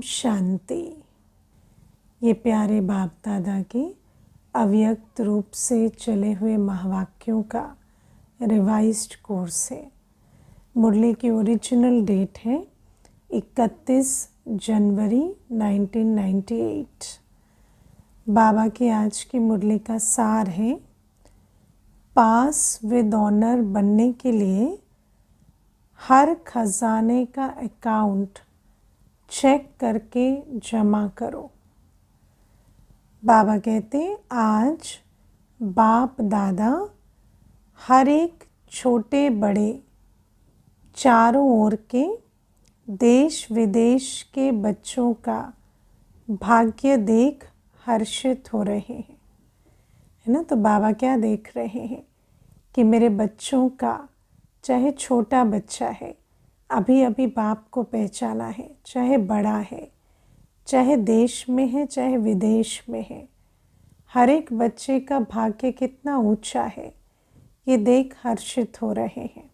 शांति। ये प्यारे बाप दादा के अव्यक्त रूप से चले हुए महावाक्यों का रिवाइज्ड कोर्स है। मुरली की ओरिजिनल डेट है 31 जनवरी 1998। बाबा की आज की मुरली का सार है, पास विद ऑनर बनने के लिए हर खजाने का अकाउंट चेक करके जमा करो। बाबा कहते आज बाप दादा हर एक छोटे बड़े चारों ओर के देश विदेश के बच्चों का भाग्य देख हर्षित हो रहे हैं, है ना। तो बाबा क्या देख रहे हैं कि मेरे बच्चों का, चाहे छोटा बच्चा है, अभी अभी बाप को पहचाना है, चाहे बड़ा है, चाहे देश में है, चाहे विदेश में है, हर एक बच्चे का भाग्य कितना ऊंचा है ये देख हर्षित हो रहे हैं।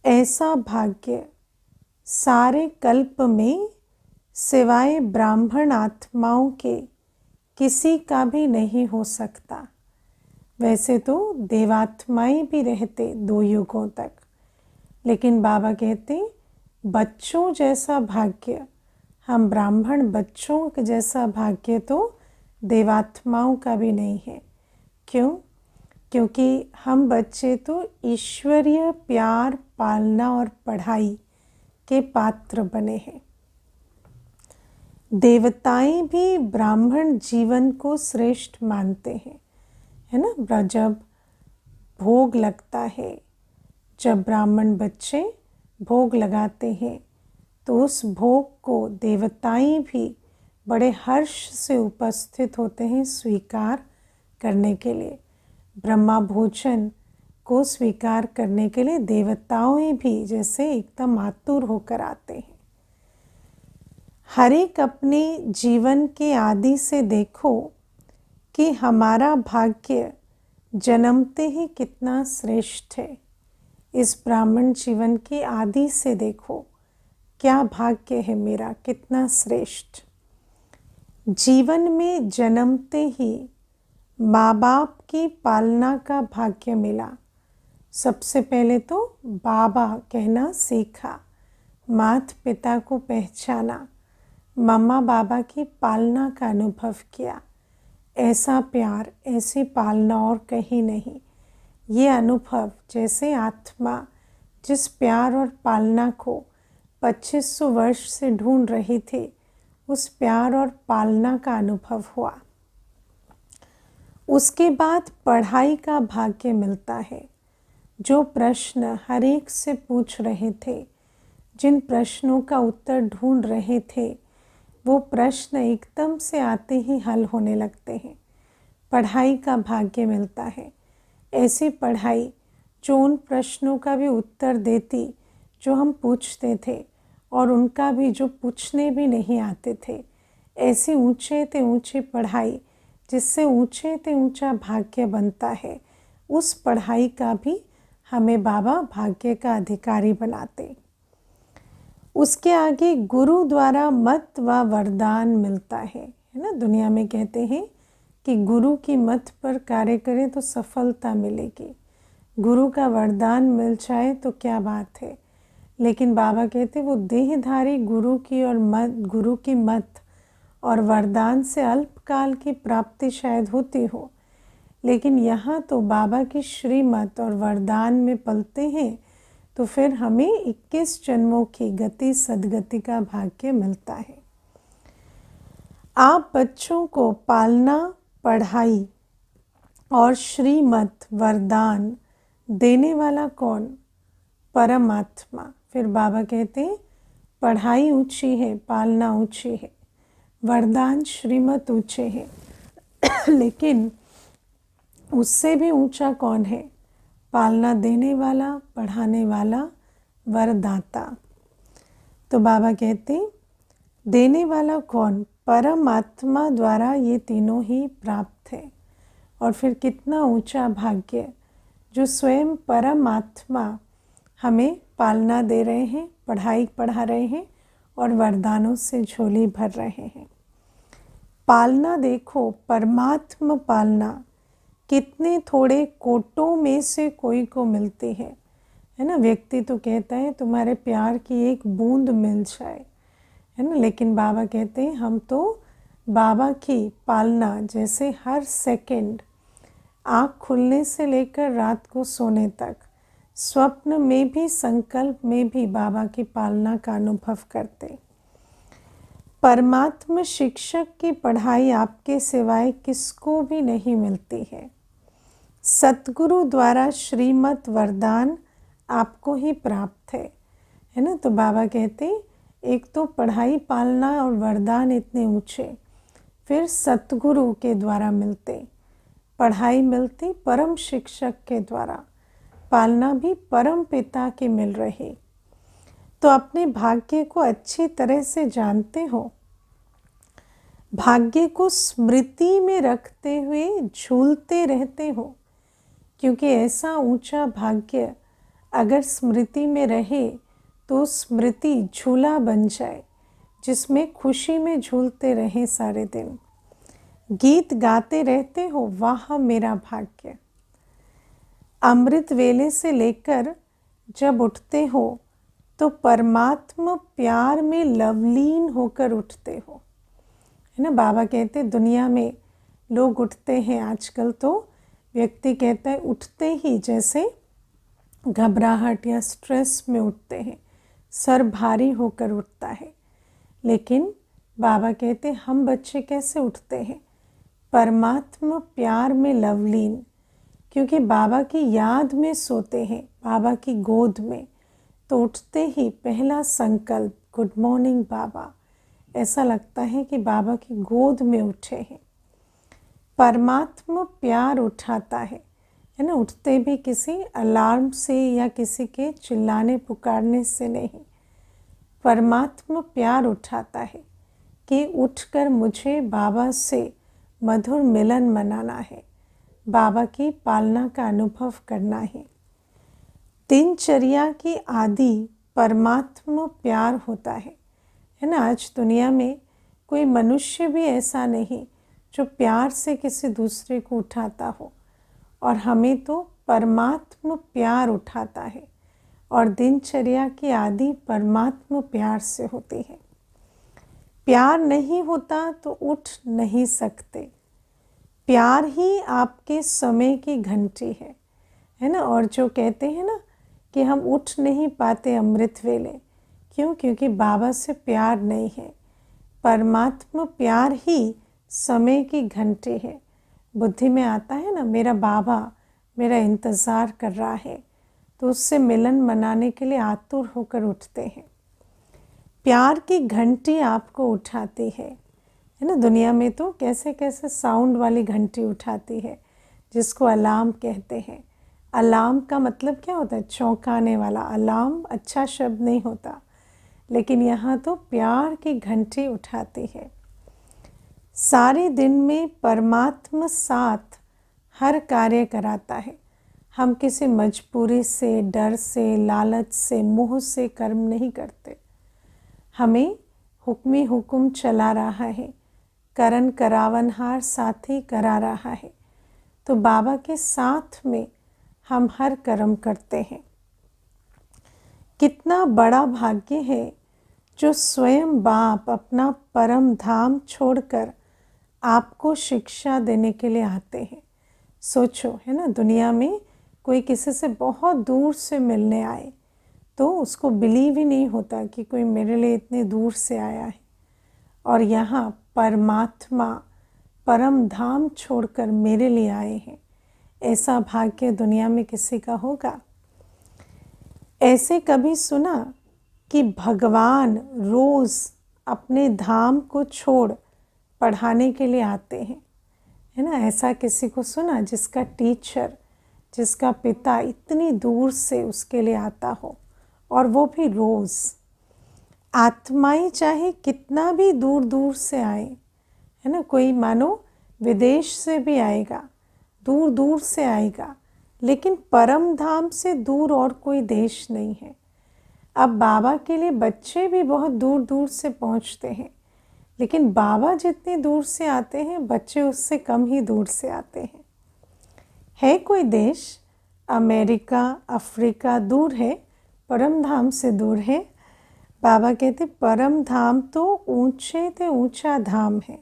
ऐसा भाग्य सारे कल्प में सिवाय ब्राह्मण आत्माओं के किसी का भी नहीं हो सकता। वैसे तो देवात्माएं भी रहते 2 युगों तक, लेकिन बाबा कहते बच्चों जैसा भाग्य, हम ब्राह्मण बच्चों जैसा भाग्य तो देवात्माओं का भी नहीं है। क्यों? क्योंकि हम बच्चे तो ईश्वरीय प्यार, पालना और पढ़ाई के पात्र बने हैं। देवताएं भी ब्राह्मण जीवन को श्रेष्ठ मानते हैं, है ना। जब भोग लगता है, जब ब्राह्मण बच्चे भोग लगाते हैं तो उस भोग को देवताएं भी बड़े हर्ष से उपस्थित होते हैं स्वीकार करने के लिए। ब्रह्मा भोजन को स्वीकार करने के लिए देवताएं भी जैसे एकदम आतुर होकर आते हैं। हर एक अपने जीवन के आदि से देखो कि हमारा भाग्य जन्मते ही कितना श्रेष्ठ है। इस ब्राह्मण जीवन की आदि से देखो क्या भाग्य है मेरा, कितना श्रेष्ठ। जीवन में जन्मते ही माँ बाप की पालना का भाग्य मिला। सबसे पहले तो बाबा कहना सीखा, माता पिता को पहचाना, मम्मा बाबा की पालना का अनुभव किया। ऐसा प्यार, ऐसी पालना और कहीं नहीं। ये अनुभव जैसे आत्मा जिस प्यार और पालना को 2500 वर्ष से ढूंढ रही थी, उस प्यार और पालना का अनुभव हुआ। उसके बाद पढ़ाई का भाग्य मिलता है। जो प्रश्न हर एक से पूछ रहे थे, जिन प्रश्नों का उत्तर ढूंढ रहे थे, वो प्रश्न एकदम से आते ही हल होने लगते हैं। पढ़ाई का भाग्य मिलता है। ऐसी पढ़ाई जो उन प्रश्नों का भी उत्तर देती जो हम पूछते थे और उनका भी जो पूछने भी नहीं आते थे। ऐसी ऊंचे ते ऊंची पढ़ाई जिससे ऊंचे ते ऊंचा भाग्य बनता है, उस पढ़ाई का भी हमें बाबा भाग्य का अधिकारी बनाते। उसके आगे गुरु द्वारा मत व वरदान मिलता है ना। दुनिया में कहते हैं कि गुरु की मत पर कार्य करें तो सफलता मिलेगी। गुरु का वरदान मिल जाए तो क्या बात है। लेकिन बाबा कहते वो देहधारी गुरु की मत और वरदान से अल्पकाल की प्राप्ति शायद होती हो, लेकिन यहाँ तो बाबा की श्रीमत और वरदान में पलते हैं तो फिर हमें 21 जन्मों की गति सदगति का भाग्य मिलता है। आप बच्चों को पालना, पढ़ाई और श्रीमत वरदान देने वाला कौन? परमात्मा। फिर बाबा कहते हैं पढ़ाई ऊंची है, पालना ऊंची है, वरदान श्रीमत ऊंचे है, लेकिन उससे भी ऊंचा कौन है? पालना देने वाला, पढ़ाने वाला, वरदाता। तो बाबा कहते देने वाला कौन? परमात्मा द्वारा ये तीनों ही प्राप्त है। और फिर कितना ऊंचा भाग्य जो स्वयं परमात्मा हमें पालना दे रहे हैं, पढ़ाई पढ़ा रहे हैं और वरदानों से झोली भर रहे हैं। पालना देखो, परमात्मा पालना कितने थोड़े कोटों में से कोई को मिलती है ना। व्यक्ति तो कहता है तुम्हारे प्यार की एक बूंद मिल जाए, है ना, लेकिन बाबा कहते हैं हम तो बाबा की पालना जैसे हर सेकंड, आँख खुलने से लेकर रात को सोने तक, स्वप्न में भी संकल्प में भी बाबा की पालना का अनुभव करते। परमात्मा शिक्षक की पढ़ाई आपके सिवाय किसको भी नहीं मिलती है। सतगुरु द्वारा श्रीमत वरदान आपको ही प्राप्त है ना। तो बाबा कहते एक तो पढ़ाई पालना और वरदान इतने ऊंचे, फिर सतगुरु के द्वारा मिलते। पढ़ाई मिलती परम शिक्षक के द्वारा, पालना भी परम पिता की मिल रही। तो अपने भाग्य को अच्छी तरह से जानते हो। भाग्य को स्मृति में रखते हुए झूलते रहते हो, क्योंकि ऐसा ऊंचा भाग्य अगर स्मृति में रहे तो स्मृति झूला बन जाए, जिसमें खुशी में झूलते रहें सारे दिन। गीत गाते रहते हो, वाह मेरा भाग्य। अमृत वेले से लेकर जब उठते हो तो परमात्मा प्यार में लवलीन होकर उठते हो, है ना। बाबा कहते दुनिया में लोग उठते हैं आजकल, तो व्यक्ति कहता है उठते ही जैसे घबराहट या स्ट्रेस में उठते हैं, सर भारी होकर उठता है। लेकिन बाबा कहते हम बच्चे कैसे उठते हैं, परमात्मा प्यार में लवलीन, क्योंकि बाबा की याद में सोते हैं, बाबा की गोद में। तो उठते ही पहला संकल्प गुड मॉर्निंग बाबा, ऐसा लगता है कि बाबा की गोद में उठे हैं। परमात्मा प्यार उठाता है ना। उठते भी किसी अलार्म से या किसी के चिल्लाने पुकारने से नहीं। परमात्मा प्यार उठाता है कि उठकर मुझे बाबा से मधुर मिलन मनाना है, बाबा की पालना का अनुभव करना है। दिनचर्या की आदि परमात्मा प्यार होता है ना। आज दुनिया में कोई मनुष्य भी ऐसा नहीं जो प्यार से किसी दूसरे को उठाता हो, और हमें तो परमात्मा प्यार उठाता है, और दिनचर्या की आदि परमात्मा प्यार से होती है। प्यार नहीं होता तो उठ नहीं सकते। प्यार ही आपके समय की घंटी है ना। और जो कहते हैं ना कि हम उठ नहीं पाते अमृत वेले, क्यों? क्योंकि बाबा से प्यार नहीं है। परमात्मा प्यार ही समय की घंटी है। बुद्धि में आता है ना, मेरा बाबा मेरा इंतज़ार कर रहा है, तो उससे मिलन मनाने के लिए आतुर होकर उठते हैं। प्यार की घंटी आपको उठाती है ना। दुनिया में तो कैसे कैसे साउंड वाली घंटी उठाती है, जिसको अलार्म कहते हैं। अलार्म का मतलब क्या होता है? चौंकाने वाला। अलार्म अच्छा शब्द नहीं होता, लेकिन यहाँ तो प्यार की घंटी उठाती है। सारे दिन में परमात्मा साथ हर कार्य कराता है। हम किसी मजबूरी से, डर से, लालच से, मोह से कर्म नहीं करते। हमें हुक्मी हुक्म चला रहा है, करन करावनहार साथी करा रहा है। तो बाबा के साथ में हम हर कर्म करते हैं। कितना बड़ा भाग्य है जो स्वयं बाप अपना परम धाम छोड़कर आपको शिक्षा देने के लिए आते हैं। सोचो, है ना, दुनिया में कोई किसी से बहुत दूर से मिलने आए तो उसको बिलीव ही नहीं होता कि कोई मेरे लिए इतने दूर से आया है, और यहाँ परमात्मा परम धाम छोड़कर मेरे लिए आए हैं। ऐसा भाग्य दुनिया में किसी का होगा? ऐसे कभी सुना कि भगवान रोज़ अपने धाम को छोड़ पढ़ाने के लिए आते हैं, है ना? ऐसा किसी को सुना जिसका टीचर, जिसका पिता इतनी दूर से उसके लिए आता हो, और वो भी रोज़? आत्माएं चाहे कितना भी दूर दूर से आए, है ना, कोई मानो विदेश से भी आएगा, दूर दूर से आएगा, लेकिन परम धाम से दूर और कोई देश नहीं है। अब बाबा के लिए बच्चे भी बहुत दूर दूर से पहुंचते हैं, लेकिन बाबा जितनी दूर से आते हैं बच्चे उससे कम ही दूर से आते हैं। है कोई देश, अमेरिका, अफ्रीका दूर है, परम धाम से दूर है। बाबा कहते परम धाम तो ऊंचे ते ऊंचा धाम है।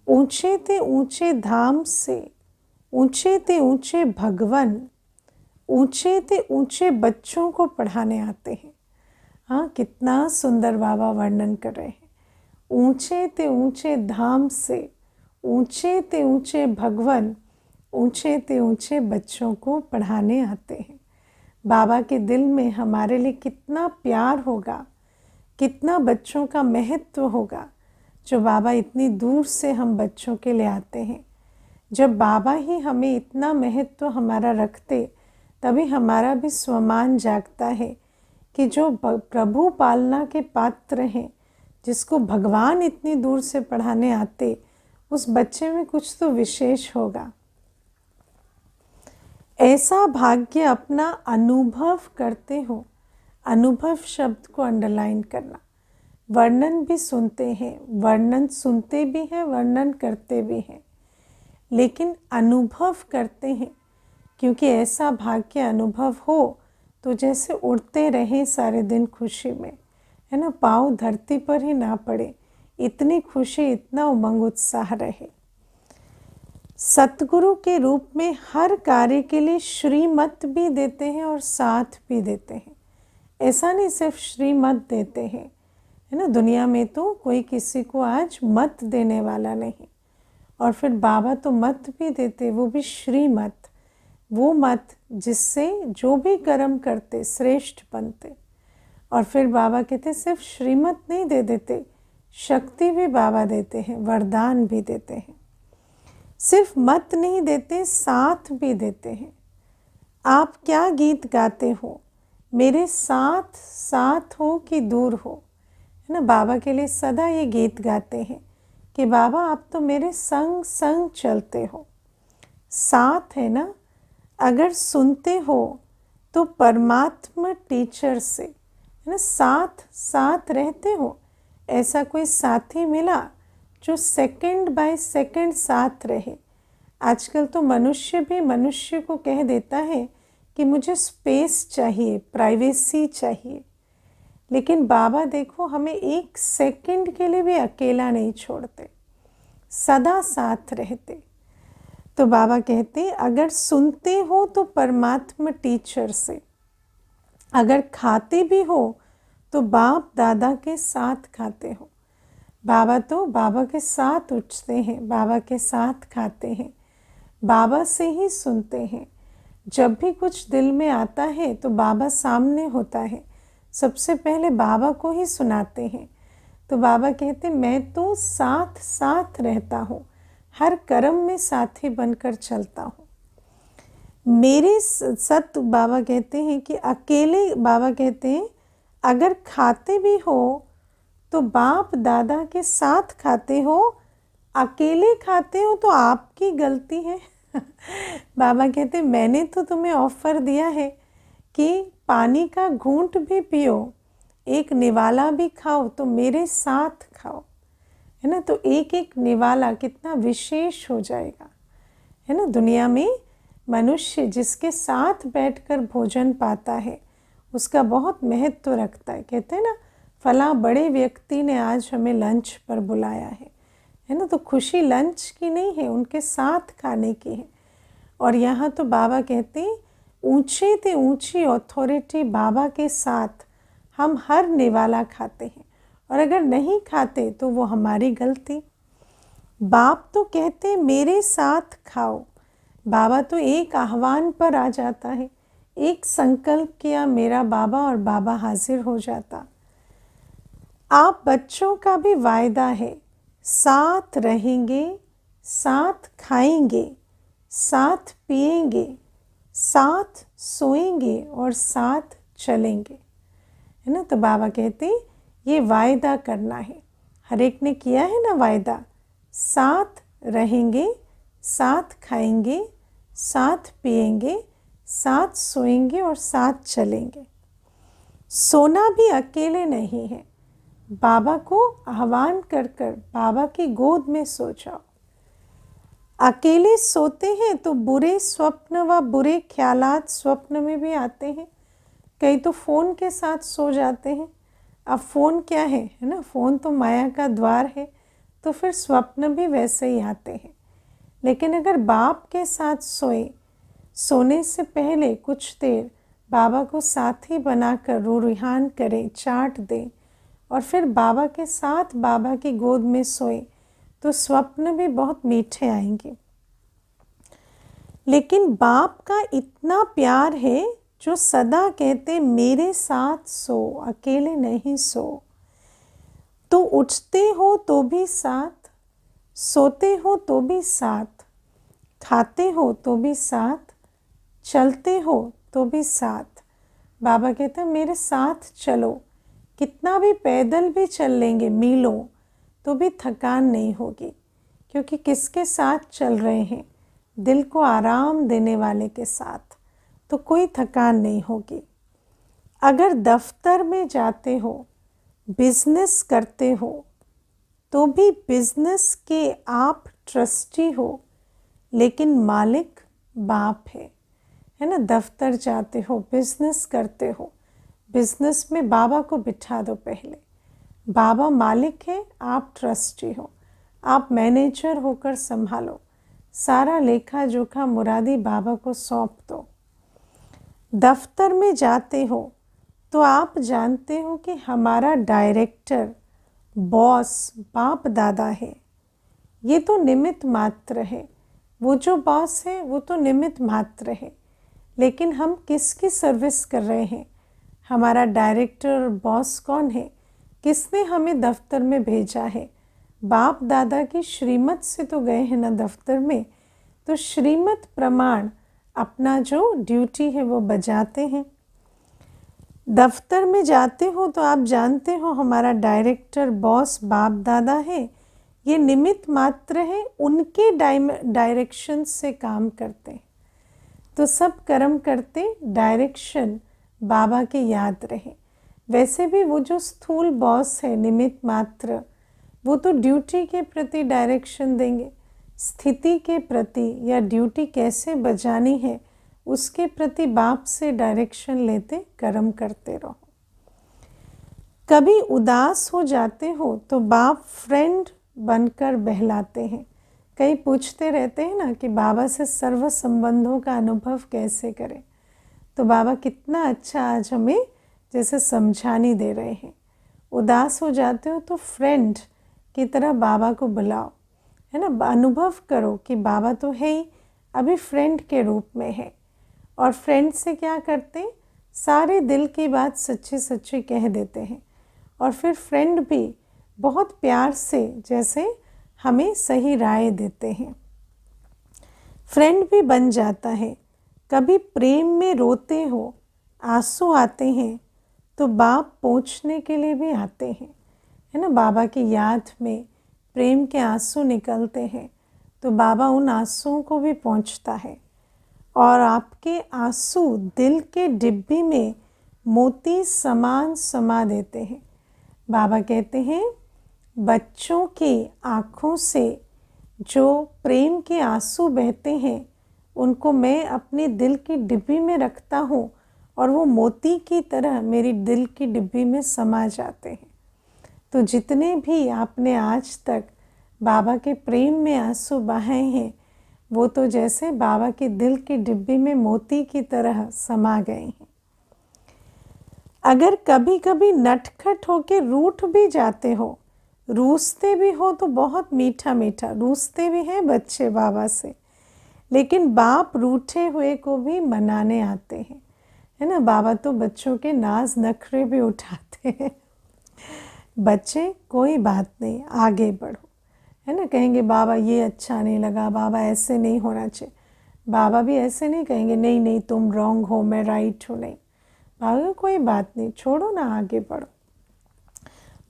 ऊंचे ते ऊंचे धाम से ऊंचे ते ऊंचे भगवान ऊंचे ते ऊंचे बच्चों को पढ़ाने आते हैं। हाँ, कितना सुंदर बाबा वर्णन कर रहे हैं। ऊंचे ते ऊंचे धाम से ऊंचे ते ऊंचे भगवान ऊंचे ते ऊंचे बच्चों को पढ़ाने आते हैं। बाबा के दिल में हमारे लिए कितना प्यार होगा, कितना बच्चों का महत्व होगा, जो बाबा इतनी दूर से हम बच्चों के लिए आते हैं। जब बाबा ही हमें इतना महत्व हमारा रखते, तभी हमारा भी स्वमान जागता है कि जो प्रभु पालना के पात्र हैं, जिसको भगवान इतनी दूर से पढ़ाने आते, उस बच्चे में कुछ तो विशेष होगा। ऐसा भाग्य अपना अनुभव करते हो। अनुभव शब्द को अंडरलाइन करना। वर्णन भी सुनते हैं, वर्णन सुनते भी हैं, वर्णन करते भी हैं, लेकिन अनुभव करते हैं, क्योंकि ऐसा भाग्य अनुभव हो तो जैसे उड़ते रहें सारे दिन खुशी में, है ना, पाँव धरती पर ही ना पड़े, इतनी खुशी, इतना उमंग उत्साह रहे। सतगुरु के रूप में हर कार्य के लिए श्रीमत भी देते हैं और साथ भी देते हैं। ऐसा नहीं सिर्फ श्रीमत देते हैं, है ना, दुनिया में तो कोई किसी को आज मत देने वाला नहीं, और फिर बाबा तो मत भी देते, वो भी श्रीमत, वो मत जिससे जो भी कर्म करते श्रेष्ठ बनते। और फिर बाबा कहते सिर्फ श्रीमत नहीं दे देते, शक्ति भी बाबा देते हैं, वरदान भी देते हैं। सिर्फ मत नहीं देते, साथ भी देते हैं। आप क्या गीत गाते हो, मेरे साथ साथ हो कि दूर हो, है ना। बाबा के लिए सदा ये गीत गाते हैं कि बाबा आप तो मेरे संग संग चलते हो, साथ है ना। अगर सुनते हो तो परमात्मा टीचर से, है ना, साथ साथ रहते हो। ऐसा कोई साथी मिला जो सेकंड बाय सेकंड साथ रहे। आजकल तो मनुष्य भी मनुष्य को कह देता है कि मुझे स्पेस चाहिए, प्राइवेसी चाहिए, लेकिन बाबा देखो हमें एक सेकंड के लिए भी अकेला नहीं छोड़ते, सदा साथ रहते। तो बाबा कहते अगर सुनते हो तो परमात्मा टीचर से, अगर खाते भी हो तो बाप दादा के साथ खाते हो। बाबा तो बाबा के साथ उठते हैं, बाबा के साथ खाते हैं, बाबा से ही सुनते हैं। जब भी कुछ दिल में आता है तो बाबा सामने होता है, सबसे पहले बाबा को ही सुनाते हैं। तो बाबा कहते मैं तो साथ साथ रहता हूँ, हर कर्म में साथी बनकर चलता हूँ। मेरे सत बाबा कहते हैं कि अकेले, बाबा कहते हैं अगर खाते भी हो तो बाप दादा के साथ खाते हो, अकेले खाते हो तो आपकी गलती है। बाबा कहते मैंने तो तुम्हें ऑफर दिया है कि पानी का घूंट भी पियो, एक निवाला भी खाओ, तो मेरे साथ खाओ, है ना। तो एक एक निवाला कितना विशेष हो जाएगा, है ना। दुनिया में मनुष्य जिसके साथ बैठकर भोजन पाता है उसका बहुत महत्व रखता है। कहते हैं ना फलां बड़े व्यक्ति ने आज हमें लंच पर बुलाया है ना। तो खुशी लंच की नहीं है, उनके साथ खाने की है। और यहाँ तो बाबा कहते हैं ऊंचे ते ऊंची अथॉरिटी बाबा के साथ हम हर निवाला खाते हैं, और अगर नहीं खाते तो वो हमारी गलती। बाप तो कहते मेरे साथ खाओ, बाबा तो एक आह्वान पर आ जाता है, एक संकल्प किया मेरा बाबा और बाबा हाजिर हो जाता। आप बच्चों का भी वायदा है, साथ रहेंगे, साथ खाएंगे, साथ पिएंगे, साथ सोएंगे और साथ चलेंगे, है ना। तो बाबा कहते ये वायदा करना है, हर एक ने किया है ना वायदा, साथ रहेंगे, साथ खाएंगे, साथ पिएंगे, साथ सोएंगे और साथ चलेंगे। सोना भी अकेले नहीं है, बाबा को आह्वान कर कर बाबा की गोद में सो जाओ। अकेले सोते हैं तो बुरे स्वप्न व बुरे ख्यालात स्वप्न में भी आते हैं। कई तो फ़ोन के साथ सो जाते हैं। अब फ़ोन क्या है ना, फ़ोन तो माया का द्वार है, तो फिर स्वप्न भी वैसे ही आते हैं। लेकिन अगर बाप के साथ सोए, सोने से पहले कुछ देर बाबा को साथी बनाकर रूहान करें, चाट दें और फिर बाबा के साथ बाबा की गोद में सोए तो स्वप्न भी बहुत मीठे आएंगे। लेकिन बाप का इतना प्यार है जो सदा कहते मेरे साथ सो, अकेले नहीं सो। तो उठते हो तो भी साथ, सोते हो तो भी साथ, खाते हो तो भी साथ, चलते हो तो भी साथ। बाबा कहते हैं मेरे साथ चलो, कितना भी पैदल भी चल लेंगे मीलों तो भी थकान नहीं होगी, क्योंकि किसके साथ चल रहे हैं, दिल को आराम देने वाले के साथ, तो कोई थकान नहीं होगी। अगर दफ्तर में जाते हो, बिजनेस करते हो, तो भी बिजनेस के आप ट्रस्टी हो, लेकिन मालिक बाप है ना। दफ्तर जाते हो, बिजनेस करते हो, बिजनेस में बाबा को बिठा दो पहले। बाबा मालिक है, आप ट्रस्टी हो, आप मैनेजर होकर संभालो। सारा लेखा जोखा मुरादी बाबा को सौंप दो। दफ्तर में जाते हो तो आप जानते हो कि हमारा डायरेक्टर, बॉस बाप दादा है। ये तो निमित्त मात्र है, वो जो बॉस है वो तो निमित्त मात्र है, लेकिन हम किसकी सर्विस कर रहे हैं? हमारा डायरेक्टर बॉस कौन है? किसने हमें दफ्तर में भेजा है? बाप दादा की श्रीमत से तो गए हैं ना दफ्तर में, तो श्रीमत प्रमाण अपना जो ड्यूटी है वो बजाते हैं। दफ्तर में जाते हो तो आप जानते हो हमारा डायरेक्टर बॉस बाप दादा है, ये निमित्त मात्र है, उनके डायरेक्शन से काम करते हैं। तो सब कर्म करते डायरेक्शन बाबा के याद रहे। वैसे भी वो जो स्थूल बॉस है निमित्त मात्र, वो तो ड्यूटी के प्रति डायरेक्शन देंगे, स्थिति के प्रति या ड्यूटी कैसे बजानी है उसके प्रति बाप से डायरेक्शन लेते कर्म करते रहो। कभी उदास हो जाते हो तो बाप फ्रेंड बनकर बहलाते हैं। कई पूछते रहते हैं ना कि बाबा से सर्व संबंधों का अनुभव कैसे करें, तो बाबा कितना अच्छा आज हमें जैसे समझानी दे रहे हैं। उदास हो जाते हो तो फ्रेंड की तरह बाबा को बुलाओ, है ना। अनुभव करो कि बाबा तो है ही, अभी फ्रेंड के रूप में है। और फ्रेंड से क्या करते हैं, सारे दिल की बात सच्ची सच्ची कह देते हैं। और फिर फ्रेंड भी बहुत प्यार से जैसे हमें सही राय देते हैं, फ्रेंड भी बन जाता है। कभी प्रेम में रोते हो, आंसू आते हैं, तो बाप पहुँचने के लिए भी आते हैं, है ना। बाबा की याद में प्रेम के आंसू निकलते हैं तो बाबा उन आंसुओं को भी पहुँचता है और आपके आंसू दिल के डिब्बी में मोती समान समा देते हैं। बाबा कहते हैं बच्चों की आँखों से जो प्रेम के आंसू बहते हैं उनको मैं अपने दिल की डिब्बी में रखता हूँ और वो मोती की तरह मेरी दिल की डिब्बी में समा जाते हैं। तो जितने भी आपने आज तक बाबा के प्रेम में आंसू बहाए हैं वो तो जैसे बाबा के दिल की डिब्बी में मोती की तरह समा गए हैं। अगर कभी कभी नटखट होके रूठ भी जाते हो, रूसते भी हो तो बहुत मीठा मीठा, रूसते भी हैं बच्चे बाबा से, लेकिन बाप रूठे हुए को भी मनाने आते हैं, है ना। बाबा तो बच्चों के नाज नखरे भी उठाते हैं। बच्चे कोई बात नहीं, आगे बढ़ो, है ना। कहेंगे बाबा ये अच्छा नहीं लगा, बाबा ऐसे नहीं होना चाहिए, बाबा भी ऐसे नहीं कहेंगे नहीं नहीं तुम रॉन्ग हो मैं राइट हूँ, नहीं। बाबा कोई बात नहीं, छोड़ो ना, आगे बढ़ो।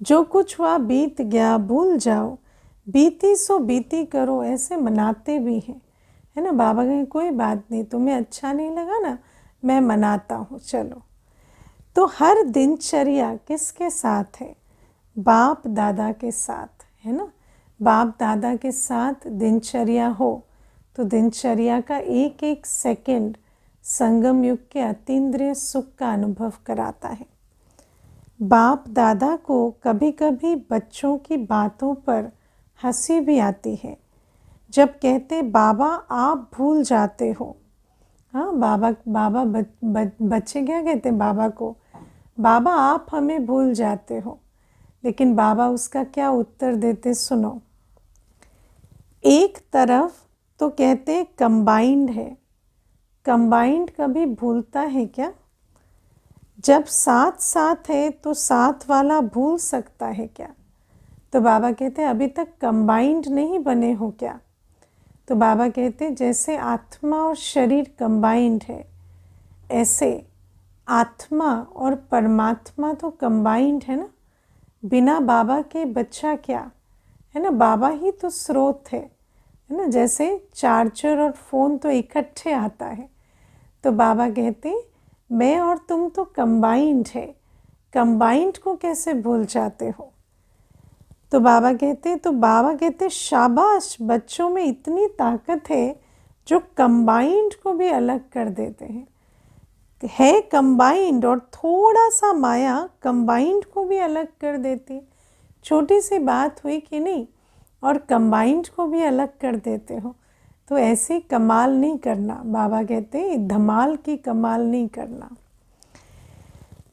जो कुछ हुआ बीत गया भूल जाओ, बीती सो बीती करो, ऐसे मनाते भी हैं, है ना। बाबा कहें कोई बात नहीं, तुम्हें अच्छा नहीं लगा ना, मैं मनाता हूँ, चलो। तो हर दिनचर्या किसके साथ है? बाप दादा के साथ, है ना। बाप दादा के साथ दिनचर्या हो तो दिनचर्या का एक एक सेकंड संगम युग के अतीन्द्रिय सुख का अनुभव कराता है। बाप दादा को कभी कभी बच्चों की बातों पर हंसी भी आती है, जब कहते बाबा आप भूल जाते हो। हाँ, बाबा बच्चे क्या कहते हैं बाबा को? बाबा आप हमें भूल जाते हो। लेकिन बाबा उसका क्या उत्तर देते, सुनो। एक तरफ तो कहते कंबाइंड है, कंबाइंड कभी भूलता है क्या? जब साथ साथ है तो साथ वाला भूल सकता है क्या? तो बाबा कहते अभी तक कंबाइंड नहीं बने हो क्या? तो बाबा कहते जैसे आत्मा और शरीर कंबाइंड है, ऐसे आत्मा और परमात्मा तो कंबाइंड है ना। बिना बाबा के बच्चा क्या है ना, बाबा ही तो स्रोत है ना। जैसे चार्जर और फ़ोन तो इकट्ठे आता है, तो बाबा कहते मैं और तुम तो कंबाइंड है, कंबाइंड को कैसे भूल जाते हो? तो बाबा कहते शाबाश, बच्चों में इतनी ताकत है जो कंबाइंड को भी अलग कर देते हैं। है कंबाइंड और थोड़ा सा माया कंबाइंड को भी अलग कर देती। छोटी सी बात हुई कि नहीं, और कंबाइंड को भी अलग कर देते हो। तो ऐसे कमाल नहीं करना, बाबा कहते धमाल की कमाल नहीं करना।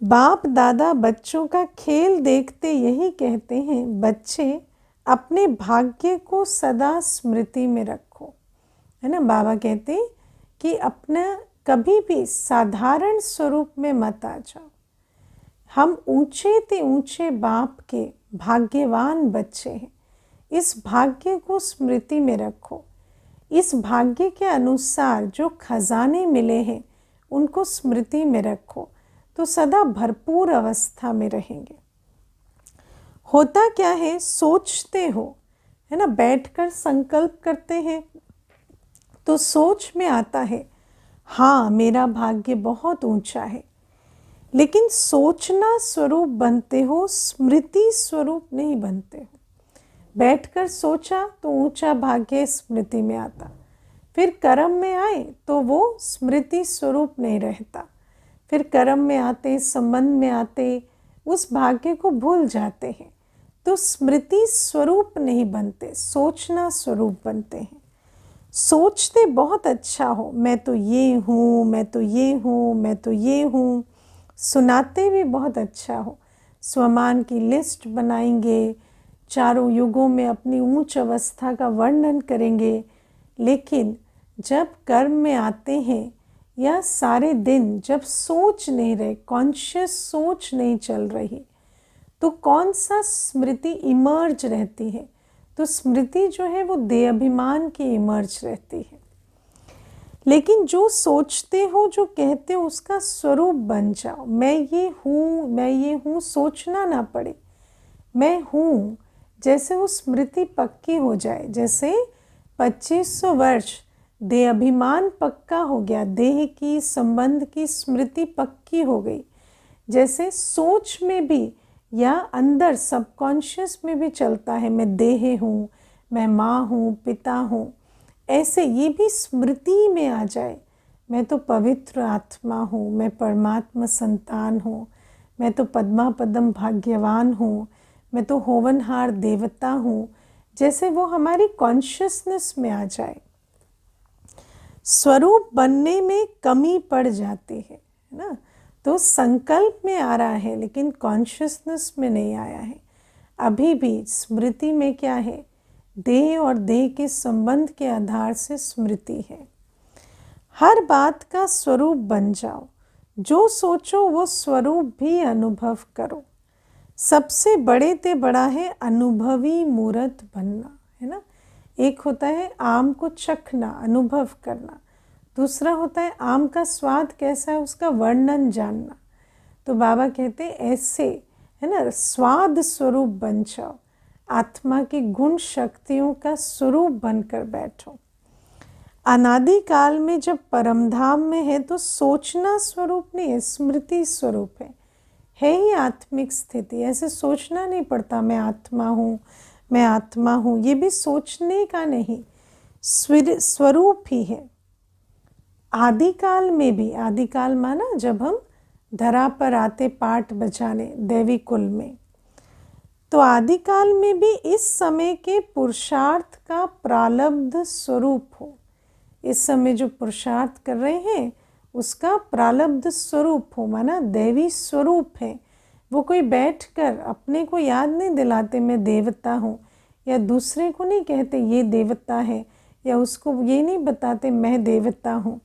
बाप दादा बच्चों का खेल देखते यही कहते हैं, बच्चे अपने भाग्य को सदा स्मृति में रखो, है ना। बाबा कहते कि अपना कभी भी साधारण स्वरूप में मत आ जाओ। हम ऊंचे ते ऊंचे बाप के भाग्यवान बच्चे हैं। इस भाग्य को स्मृति में रखो। इस भाग्य के अनुसार जो खजाने मिले हैं उनको स्मृति में रखो, तो सदा भरपूर अवस्था में रहेंगे। होता क्या है, सोचते हो, है ना, बैठकर संकल्प करते हैं तो सोच में आता है हाँ मेरा भाग्य बहुत ऊंचा है, लेकिन सोचना स्वरूप बनते हो, स्मृति स्वरूप नहीं बनते हो। बैठकर सोचा तो ऊंचा भाग्य स्मृति में आता, फिर कर्म में आए तो वो स्मृति स्वरूप नहीं रहता, फिर कर्म में आते, संबंध में आते, उस भाग्य को भूल जाते हैं। तो स्मृति स्वरूप नहीं बनते, सोचना स्वरूप बनते हैं। सोचते बहुत अच्छा हो, मैं तो ये हूँ, मैं तो ये हूँ, मैं तो ये हूँ। सुनाते भी बहुत अच्छा हो, स्वमान की लिस्ट बनाएंगे, चारों युगों में अपनी ऊंच अवस्था का वर्णन करेंगे। लेकिन जब कर्म में आते हैं या सारे दिन जब सोच नहीं रहे, कॉन्शियस सोच नहीं चल रही, तो कौन सा स्मृति इमर्ज रहती है? तो स्मृति जो है वो देहाभिमान की इमर्ज रहती है। लेकिन जो सोचते हो, जो कहते हो, उसका स्वरूप बन जाओ। मैं ये हूँ, मैं ये हूँ, सोचना ना पड़े, मैं हूँ। जैसे वो स्मृति पक्की हो जाए, जैसे 2500 वर्ष देहाभिमान पक्का हो गया, देह की, संबंध की स्मृति पक्की हो गई। जैसे सोच में भी या अंदर सबकॉन्शियस में भी चलता है, मैं देह हूँ, मैं माँ हूँ, पिता हूँ, ऐसे ये भी स्मृति में आ जाए, मैं तो पवित्र आत्मा हूँ, मैं परमात्मा संतान हूँ, मैं तो पद्मा पदम भाग्यवान हूँ, मैं तो होवनहार देवता हूँ। जैसे वो हमारी कॉन्शियसनेस में आ जाए, स्वरूप बनने में कमी पड़ जाती है ना। तो संकल्प में आ रहा है लेकिन कॉन्शियसनेस में नहीं आया है। अभी भी स्मृति में क्या है, देह और देह के संबंध के आधार से स्मृति है। हर बात का स्वरूप बन जाओ, जो सोचो वो स्वरूप भी अनुभव करो। सबसे बड़े ते बड़ा है अनुभवी मूर्त बनना, है ना। एक होता है आम को चखना, अनुभव करना, दूसरा होता है आम का स्वाद कैसा है उसका वर्णन जानना। तो बाबा कहते ऐसे, है ना, स्वाद स्वरूप बन जाओ, आत्मा की गुण शक्तियों का स्वरूप बनकर बैठो। अनादि काल में जब परमधाम में है तो सोचना स्वरूप नहीं है, स्मृति स्वरूप है। है ही आत्मिक स्थिति। ऐसे सोचना नहीं पड़ता मैं आत्मा हूँ, मैं आत्मा हूँ, ये भी सोचने का नहीं, स्वरूप ही है। आदिकाल में भी, आदिकाल माना जब हम धरा पर आते पाठ बजाने देवी कुल में, तो आदिकाल में भी इस समय के पुरुषार्थ का प्रालब्ध स्वरूप हो। इस समय जो पुरुषार्थ कर रहे हैं उसका प्रालब्ध स्वरूप हो, माना दैवी स्वरूप है। वो कोई बैठकर अपने को याद नहीं दिलाते मैं देवता हूँ, या दूसरे को नहीं कहते ये देवता है, या उसको ये नहीं बताते मैं देवता हूँ।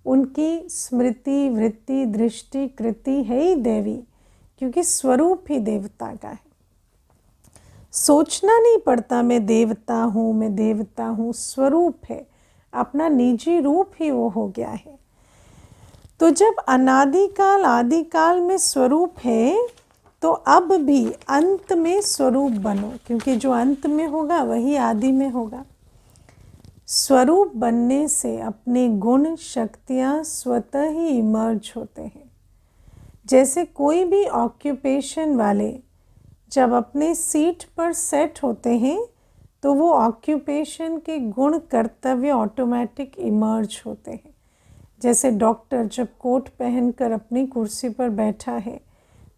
उनकी स्मृति, वृत्ति, दृष्टि, कृति है ही देवी, क्योंकि स्वरूप ही देवता का है। सोचना नहीं पड़ता मैं देवता हूँ, मैं देवता हूँ, स्वरूप है, अपना निजी रूप ही वो हो गया है। तो जब अनादिकाल आदिकाल में स्वरूप है, तो अब भी अंत में स्वरूप बनो, क्योंकि जो अंत में होगा वही आदि में होगा। स्वरूप बनने से अपने गुण शक्तियाँ स्वतः ही इमर्ज होते हैं। जैसे कोई भी ऑक्यूपेशन वाले जब अपने सीट पर सेट होते हैं तो वो ऑक्यूपेशन के गुण कर्तव्य ऑटोमेटिक इमर्ज होते हैं। जैसे डॉक्टर जब कोट पहनकर अपनी कुर्सी पर बैठा है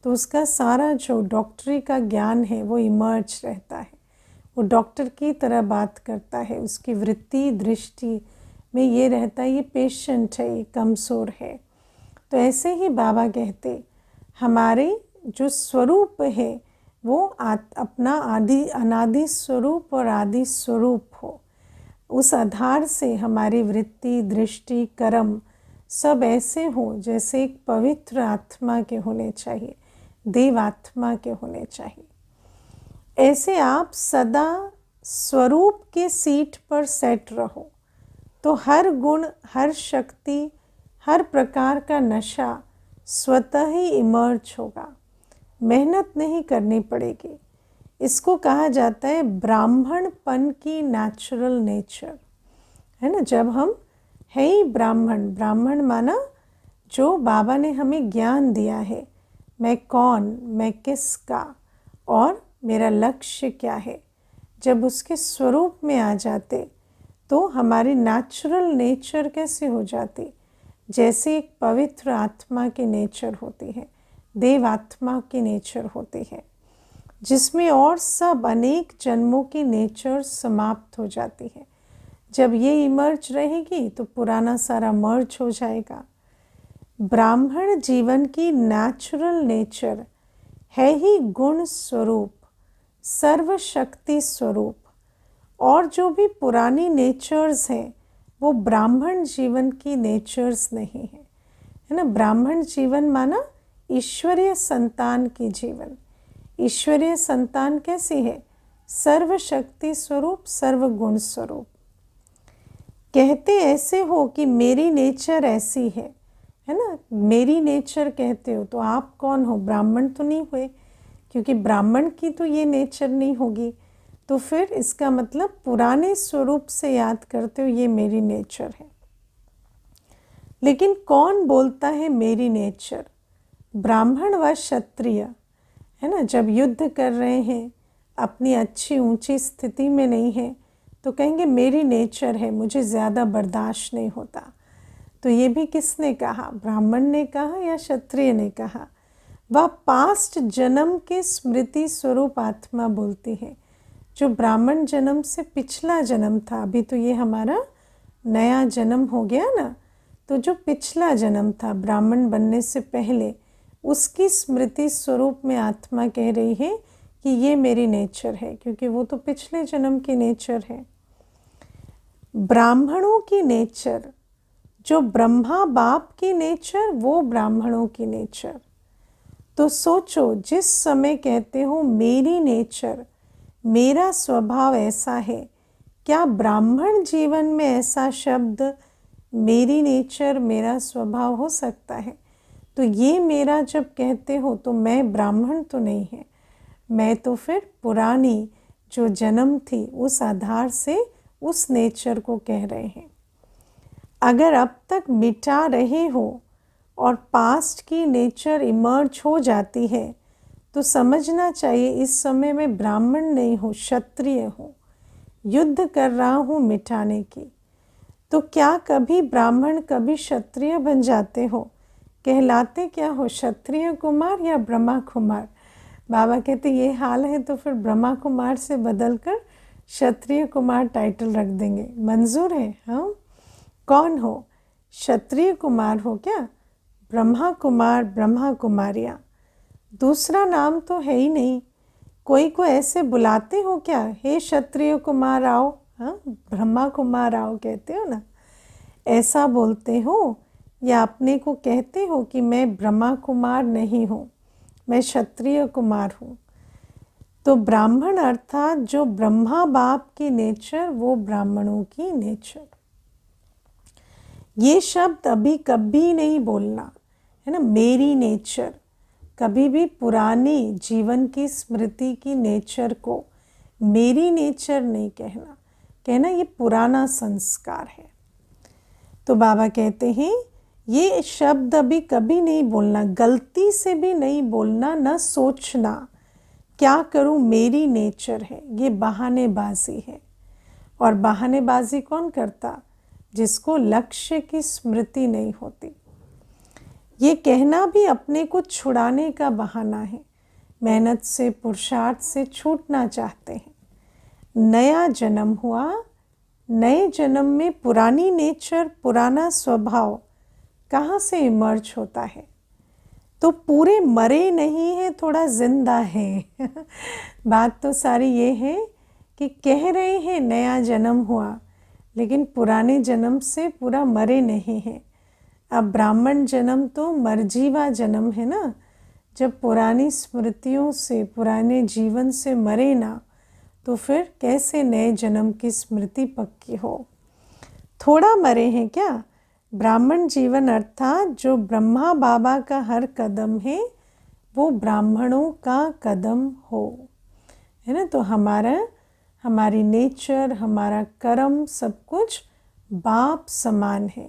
तो उसका सारा जो डॉक्टरी का ज्ञान है वो इमर्ज रहता है, वो डॉक्टर की तरह बात करता है, उसकी वृत्ति दृष्टि में ये रहता है ये पेशेंट है, ये कमज़ोर है। तो ऐसे ही बाबा कहते हमारे जो स्वरूप है वो अपना आदि अनादि स्वरूप और आदि स्वरूप हो, उस आधार से हमारी वृत्ति दृष्टि कर्म सब ऐसे हो जैसे एक पवित्र आत्मा के होने चाहिए, देव आत्मा के होने चाहिए। ऐसे आप सदा स्वरूप के सीट पर सेट रहो तो हर गुण, हर शक्ति, हर प्रकार का नशा स्वतः ही इमर्ज होगा, मेहनत नहीं करनी पड़ेगी। इसको कहा जाता है ब्राह्मणपन की नेचुरल नेचर, है ना। जब हम है ही ब्राह्मण, ब्राह्मण माना जो बाबा ने हमें ज्ञान दिया है, मैं कौन, मैं किसका और मेरा लक्ष्य क्या है, जब उसके स्वरूप में आ जाते तो हमारी नेचुरल नेचर कैसे हो जाती, जैसे एक पवित्र आत्मा की नेचर होती है, देव आत्मा की नेचर होती है, जिसमें और सब अनेक जन्मों की नेचर समाप्त हो जाती है। जब ये इमर्ज रहेगी तो पुराना सारा मर्ज हो जाएगा। ब्राह्मण जीवन की नेचुरल नेचर है ही गुण स्वरूप, सर्वशक्ति स्वरूप, और जो भी पुरानी नेचर्स हैं वो ब्राह्मण जीवन की नेचर्स नहीं है, है ना। ब्राह्मण जीवन माना ईश्वरीय संतान की जीवन। ईश्वरीय संतान कैसी है, सर्वशक्ति स्वरूप, सर्वगुण स्वरूप। कहते ऐसे हो कि मेरी नेचर ऐसी है ना, मेरी नेचर कहते हो तो आप कौन हो, ब्राह्मण तो नहीं हुए, क्योंकि ब्राह्मण की तो ये नेचर नहीं होगी। तो फिर इसका मतलब पुराने स्वरूप से याद करते हो ये मेरी नेचर है। लेकिन कौन बोलता है मेरी नेचर, ब्राह्मण व क्षत्रिय, है ना। जब युद्ध कर रहे हैं, अपनी अच्छी ऊंची स्थिति में नहीं है तो कहेंगे मेरी नेचर है, मुझे ज़्यादा बर्दाश्त नहीं होता। तो ये भी किसने कहा, ब्राह्मण ने कहा या क्षत्रिय ने कहा। वह पास्ट जन्म के स्मृति स्वरूप आत्मा बोलती है, जो ब्राह्मण जन्म से पिछला जन्म था। अभी तो ये हमारा नया जन्म हो गया ना, तो जो पिछला जन्म था ब्राह्मण बनने से पहले, उसकी स्मृति स्वरूप में आत्मा कह रही है कि ये मेरी नेचर है, क्योंकि वो तो पिछले जन्म की नेचर है। ब्राह्मणों की नेचर, जो ब्रह्मा बाप की नेचर, वो ब्राह्मणों की नेचर। तो सोचो, जिस समय कहते हो मेरी नेचर, मेरा स्वभाव ऐसा है, क्या ब्राह्मण जीवन में ऐसा शब्द मेरी नेचर, मेरा स्वभाव हो सकता है? तो ये मेरा जब कहते हो तो मैं ब्राह्मण तो नहीं है, मैं तो फिर पुरानी जो जन्म थी उस आधार से उस नेचर को कह रहे हैं। अगर अब तक मिटा रहे हो और पास्ट की नेचर इमर्ज हो जाती है तो समझना चाहिए इस समय मैं ब्राह्मण नहीं हूँ, क्षत्रिय हूँ, युद्ध कर रहा हूँ मिटाने की। तो क्या कभी ब्राह्मण कभी क्षत्रिय बन जाते हो? कहलाते क्या हो, क्षत्रिय कुमार या ब्रह्मा कुमार? बाबा कहते ये हाल है तो फिर ब्रह्मा कुमार से बदलकर क्षत्रिय कुमार टाइटल रख देंगे, मंजूर है? हाँ, कौन हो? क्षत्रिय कुमार हो क्या? ब्रह्मा कुमार, ब्रह्मा कुमारियाँ, दूसरा नाम तो है ही नहीं। कोई को ऐसे बुलाते हो क्या, हे क्षत्रिय कुमार आओ? हाँ, ब्रह्मा कुमार आओ कहते हो ना, ऐसा बोलते हो? या अपने को कहते हो कि मैं ब्रह्मा कुमार नहीं हूँ, मैं क्षत्रिय कुमार हूँ? तो ब्राह्मण अर्थात जो ब्रह्मा बाप की नेचर, वो ब्राह्मणों की नेचर। ये शब्द अभी कभी नहीं बोलना है ना, मेरी नेचर। कभी भी पुरानी जीवन की स्मृति की नेचर को मेरी नेचर नहीं कहना, कहना ये पुराना संस्कार है। तो बाबा कहते हैं ये शब्द अभी कभी नहीं बोलना, गलती से भी नहीं बोलना, न सोचना क्या करूं मेरी नेचर है, ये बहानेबाजी है। और बहानेबाजी कौन करता? जिसको लक्ष्य की स्मृति नहीं होती। ये कहना भी अपने को छुड़ाने का बहाना है, मेहनत से पुरुषार्थ से छूटना चाहते हैं। नया जन्म हुआ, नए जन्म में पुरानी नेचर, पुराना स्वभाव कहाँ से इमर्ज होता है? तो पूरे मरे नहीं है, थोड़ा जिंदा है। बात तो सारी ये है कि कह रहे हैं नया जन्म हुआ, लेकिन पुराने जन्म से पूरा मरे नहीं हैं। अब ब्राह्मण जन्म तो मरजीवा जन्म है ना, जब पुरानी स्मृतियों से, पुराने जीवन से मरे ना, तो फिर कैसे नए जन्म की स्मृति पक्की हो? थोड़ा मरे हैं क्या? ब्राह्मण जीवन अर्थात जो ब्रह्मा बाबा का हर कदम है वो ब्राह्मणों का कदम हो, है ना। तो हमारी नेचर, हमारा कर्म, सब कुछ बाप समान है।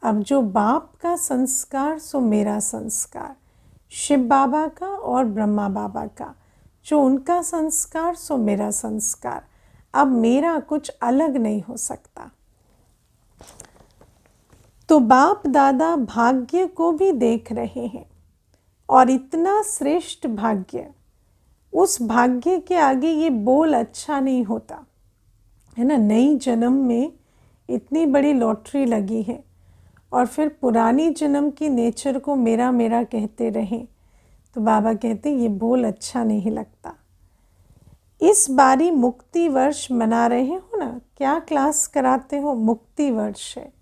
अब जो बाप का संस्कार सो मेरा संस्कार, शिव बाबा का और ब्रह्मा बाबा का जो उनका संस्कार सो मेरा संस्कार। अब मेरा कुछ अलग नहीं हो सकता। तो बाप दादा भाग्य को भी देख रहे हैं और इतना श्रेष्ठ भाग्य, उस भाग्य के आगे ये बोल अच्छा नहीं होता, है ना। नई जन्म में इतनी बड़ी लॉटरी लगी है और फिर पुरानी जन्म की नेचर को मेरा मेरा कहते रहें, तो बाबा कहते ये बोल अच्छा नहीं लगता। इस बारी मुक्ति वर्ष मना रहे हो ना, क्या क्लास कराते हो? मुक्ति वर्ष है।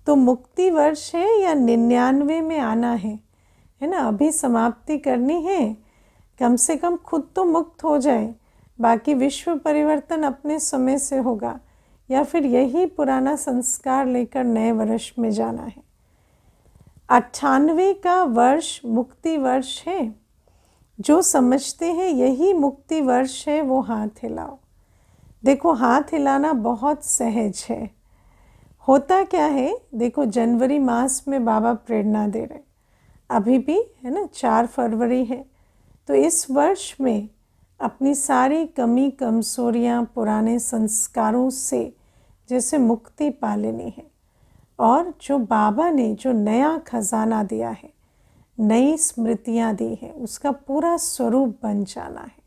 तो मुक्ति वर्ष है या 99 में आना है ना। अभी समाप्ति करनी है, कम से कम खुद तो मुक्त हो जाए, बाकी विश्व परिवर्तन अपने समय से होगा, या फिर यही पुराना संस्कार लेकर नए वर्ष में जाना है। 98 का वर्ष मुक्ति वर्ष है। जो समझते हैं यही मुक्ति वर्ष है वो हाथ हिलाओ। देखो हाथ हिलाना बहुत सहज है। होता क्या है, देखो जनवरी मास में बाबा प्रेरणा दे रहे, अभी भी है ना 4 फरवरी है। तो इस वर्ष में अपनी सारी कमी कमजोरियाँ, पुराने संस्कारों से जैसे मुक्ति पा लेनी है, और जो बाबा ने जो नया खजाना दिया है, नई स्मृतियाँ दी है, उसका पूरा स्वरूप बन जाना है।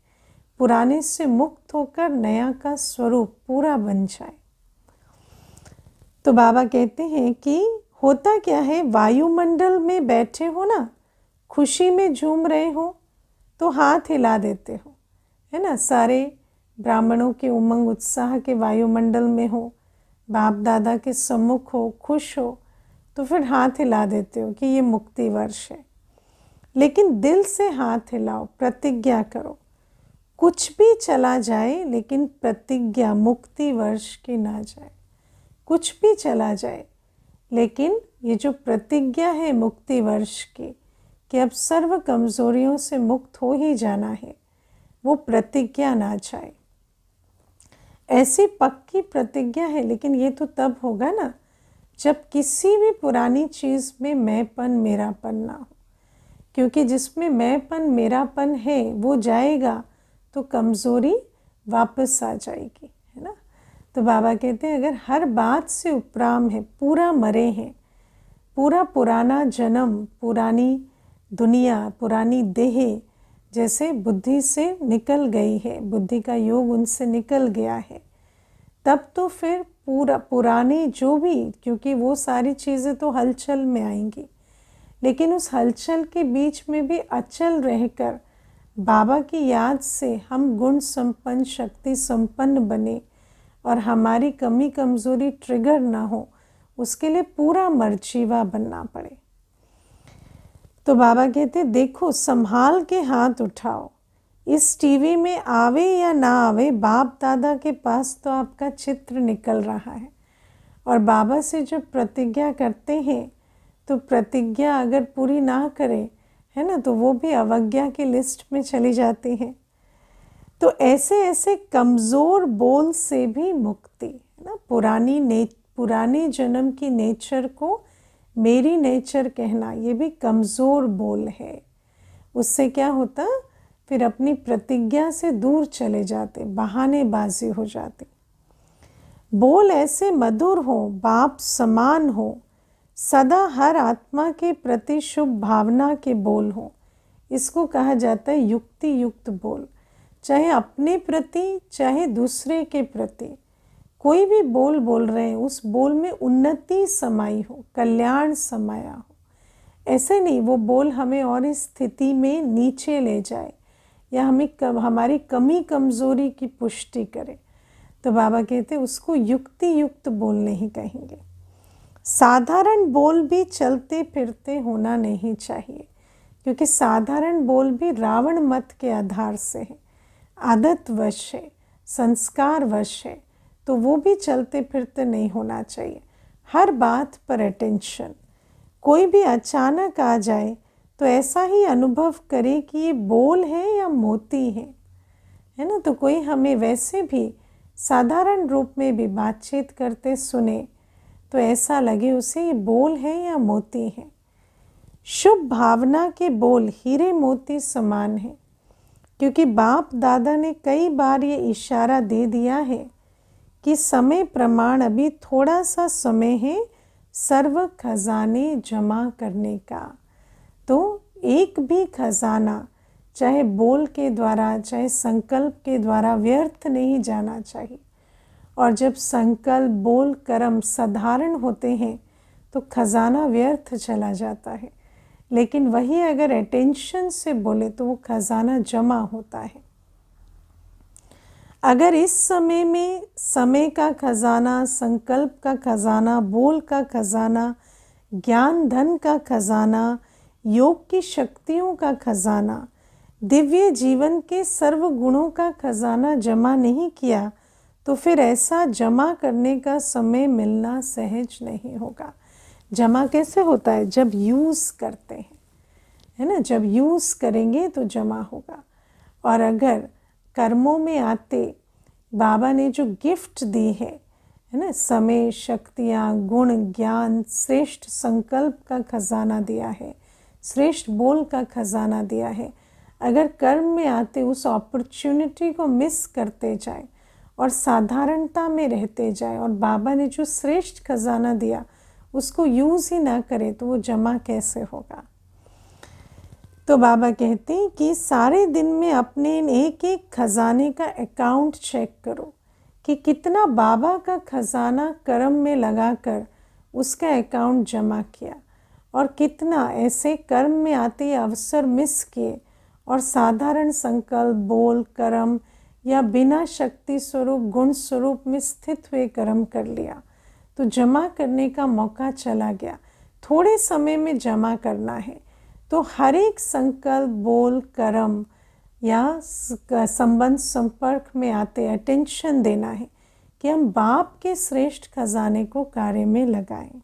पुराने से मुक्त होकर नया का स्वरूप पूरा बन जाए। तो बाबा कहते हैं कि होता क्या है, वायुमंडल में बैठे हो ना, खुशी में झूम रहे हो तो हाथ हिला देते हो, है ना। सारे ब्राह्मणों के उमंग उत्साह के वायुमंडल में हो, बाप दादा के सम्मुख हो, खुश हो, तो फिर हाथ हिला देते हो कि ये मुक्ति वर्ष है। लेकिन दिल से हाथ हिलाओ, प्रतिज्ञा करो, कुछ भी चला जाए लेकिन प्रतिज्ञा मुक्ति वर्ष की ना जाए। कुछ भी चला जाए लेकिन ये जो प्रतिज्ञा है मुक्ति वर्ष की, कि अब सर्व कमजोरियों से मुक्त हो ही जाना है, वो प्रतिज्ञा ना जाए। ऐसी पक्की प्रतिज्ञा है, लेकिन ये तो तब होगा ना जब किसी भी पुरानी चीज़ में मैंपन मेरापन ना हो, क्योंकि जिसमें मैंपन मेरापन है वो जाएगा तो कमज़ोरी वापस आ जाएगी, है ना। तो बाबा कहते हैं अगर हर बात से उपराम है, पूरा मरे हैं, पूरा पुराना जन्म, पुरानी दुनिया, पुरानी देह जैसे बुद्धि से निकल गई है, बुद्धि का योग उनसे निकल गया है, तब तो फिर पुराने जो भी, क्योंकि वो सारी चीज़ें तो हलचल में आएंगी, लेकिन उस हलचल के बीच में भी अचल रहकर बाबा की याद से हम गुण संपन्न, शक्ति संपन्न बने और हमारी कमी कमज़ोरी ट्रिगर ना हो, उसके लिए पूरा मर्जीवा बनना पड़े। तो बाबा कहते देखो संभाल के हाथ उठाओ, इस टीवी में आवे या ना आवे, बाप दादा के पास तो आपका चित्र निकल रहा है। और बाबा से जब प्रतिज्ञा करते हैं तो प्रतिज्ञा अगर पूरी ना करे, है ना, तो वो भी अवज्ञा की लिस्ट में चली जाती है। तो ऐसे ऐसे कमज़ोर बोल से भी मुक्ति, है ना, पुराने जन्म की नेचर को मेरी नेचर कहना, ये भी कमज़ोर बोल है। उससे क्या होता, फिर अपनी प्रतिज्ञा से दूर चले जाते, बहानेबाजी हो जाती। बोल ऐसे मधुर हो, बाप समान हो, सदा हर आत्मा के प्रति शुभ भावना के बोल हो, इसको कहा जाता है युक्ति युक्त बोल। चाहे अपने प्रति चाहे दूसरे के प्रति कोई भी बोल बोल रहे हैं, उस बोल में उन्नति समाई हो, कल्याण समाया हो। ऐसे नहीं वो बोल हमें और इस स्थिति में नीचे ले जाए या हमें हमारी कमी कमज़ोरी की पुष्टि करे। तो बाबा कहते उसको युक्ति युक्त बोल नहीं कहेंगे। साधारण बोल भी चलते फिरते होना नहीं चाहिए, क्योंकि साधारण बोल भी रावण मत के आधार से है, आदत वश है, संस्कार वश है, तो वो भी चलते फिरते नहीं होना चाहिए। हर बात पर अटेंशन। कोई भी अचानक आ जाए तो ऐसा ही अनुभव करे कि ये बोल है या मोती है ना। तो कोई हमें वैसे भी साधारण रूप में भी बातचीत करते सुने तो ऐसा लगे उसे ये बोल है या मोती है। शुभ भावना के बोल हीरे मोती समान है, क्योंकि बाप दादा ने कई बार ये इशारा दे दिया है कि समय प्रमाण अभी थोड़ा सा समय है सर्व खजाने जमा करने का। तो एक भी खजाना चाहे बोल के द्वारा चाहे संकल्प के द्वारा व्यर्थ नहीं जाना चाहिए। और जब संकल्प बोल कर्म साधारण होते हैं तो खजाना व्यर्थ चला जाता है, लेकिन वही अगर अटेंशन से बोले तो वो खजाना जमा होता है। अगर इस समय में समय का खजाना, संकल्प का खजाना, बोल का खजाना, ज्ञान धन का खजाना, योग की शक्तियों का खजाना, दिव्य जीवन के सर्व गुणों का खजाना जमा नहीं किया तो फिर ऐसा जमा करने का समय मिलना सहज नहीं होगा। जमा कैसे होता है? जब यूज़ करते हैं, है ना, जब यूज़ करेंगे तो जमा होगा। और अगर कर्मों में आते बाबा ने जो गिफ्ट दी है ना, समय, शक्तियाँ, गुण, ज्ञान, श्रेष्ठ संकल्प का खजाना दिया है, श्रेष्ठ बोल का खजाना दिया है, अगर कर्म में आते उस अपॉर्चुनिटी को मिस करते जाए और साधारणता में रहते जाए और बाबा ने जो श्रेष्ठ खजाना दिया उसको यूज़ ही ना करे तो वो जमा कैसे होगा। तो बाबा कहते हैं कि सारे दिन में अपने एक एक खजाने का अकाउंट चेक करो कि कितना बाबा का खजाना कर्म में लगाकर उसका अकाउंट जमा किया और कितना ऐसे कर्म में आते अवसर मिस किए और साधारण संकल्प, बोल, कर्म या बिना शक्ति स्वरूप गुण स्वरूप में स्थित हुए कर्म कर लिया तो जमा करने का मौका चला गया। थोड़े समय में जमा करना है तो हर एक संकल्प, बोल, कर्म या संबंध संपर्क में आते अटेंशन देना है कि हम बाप के श्रेष्ठ खजाने को कार्य में लगाएं।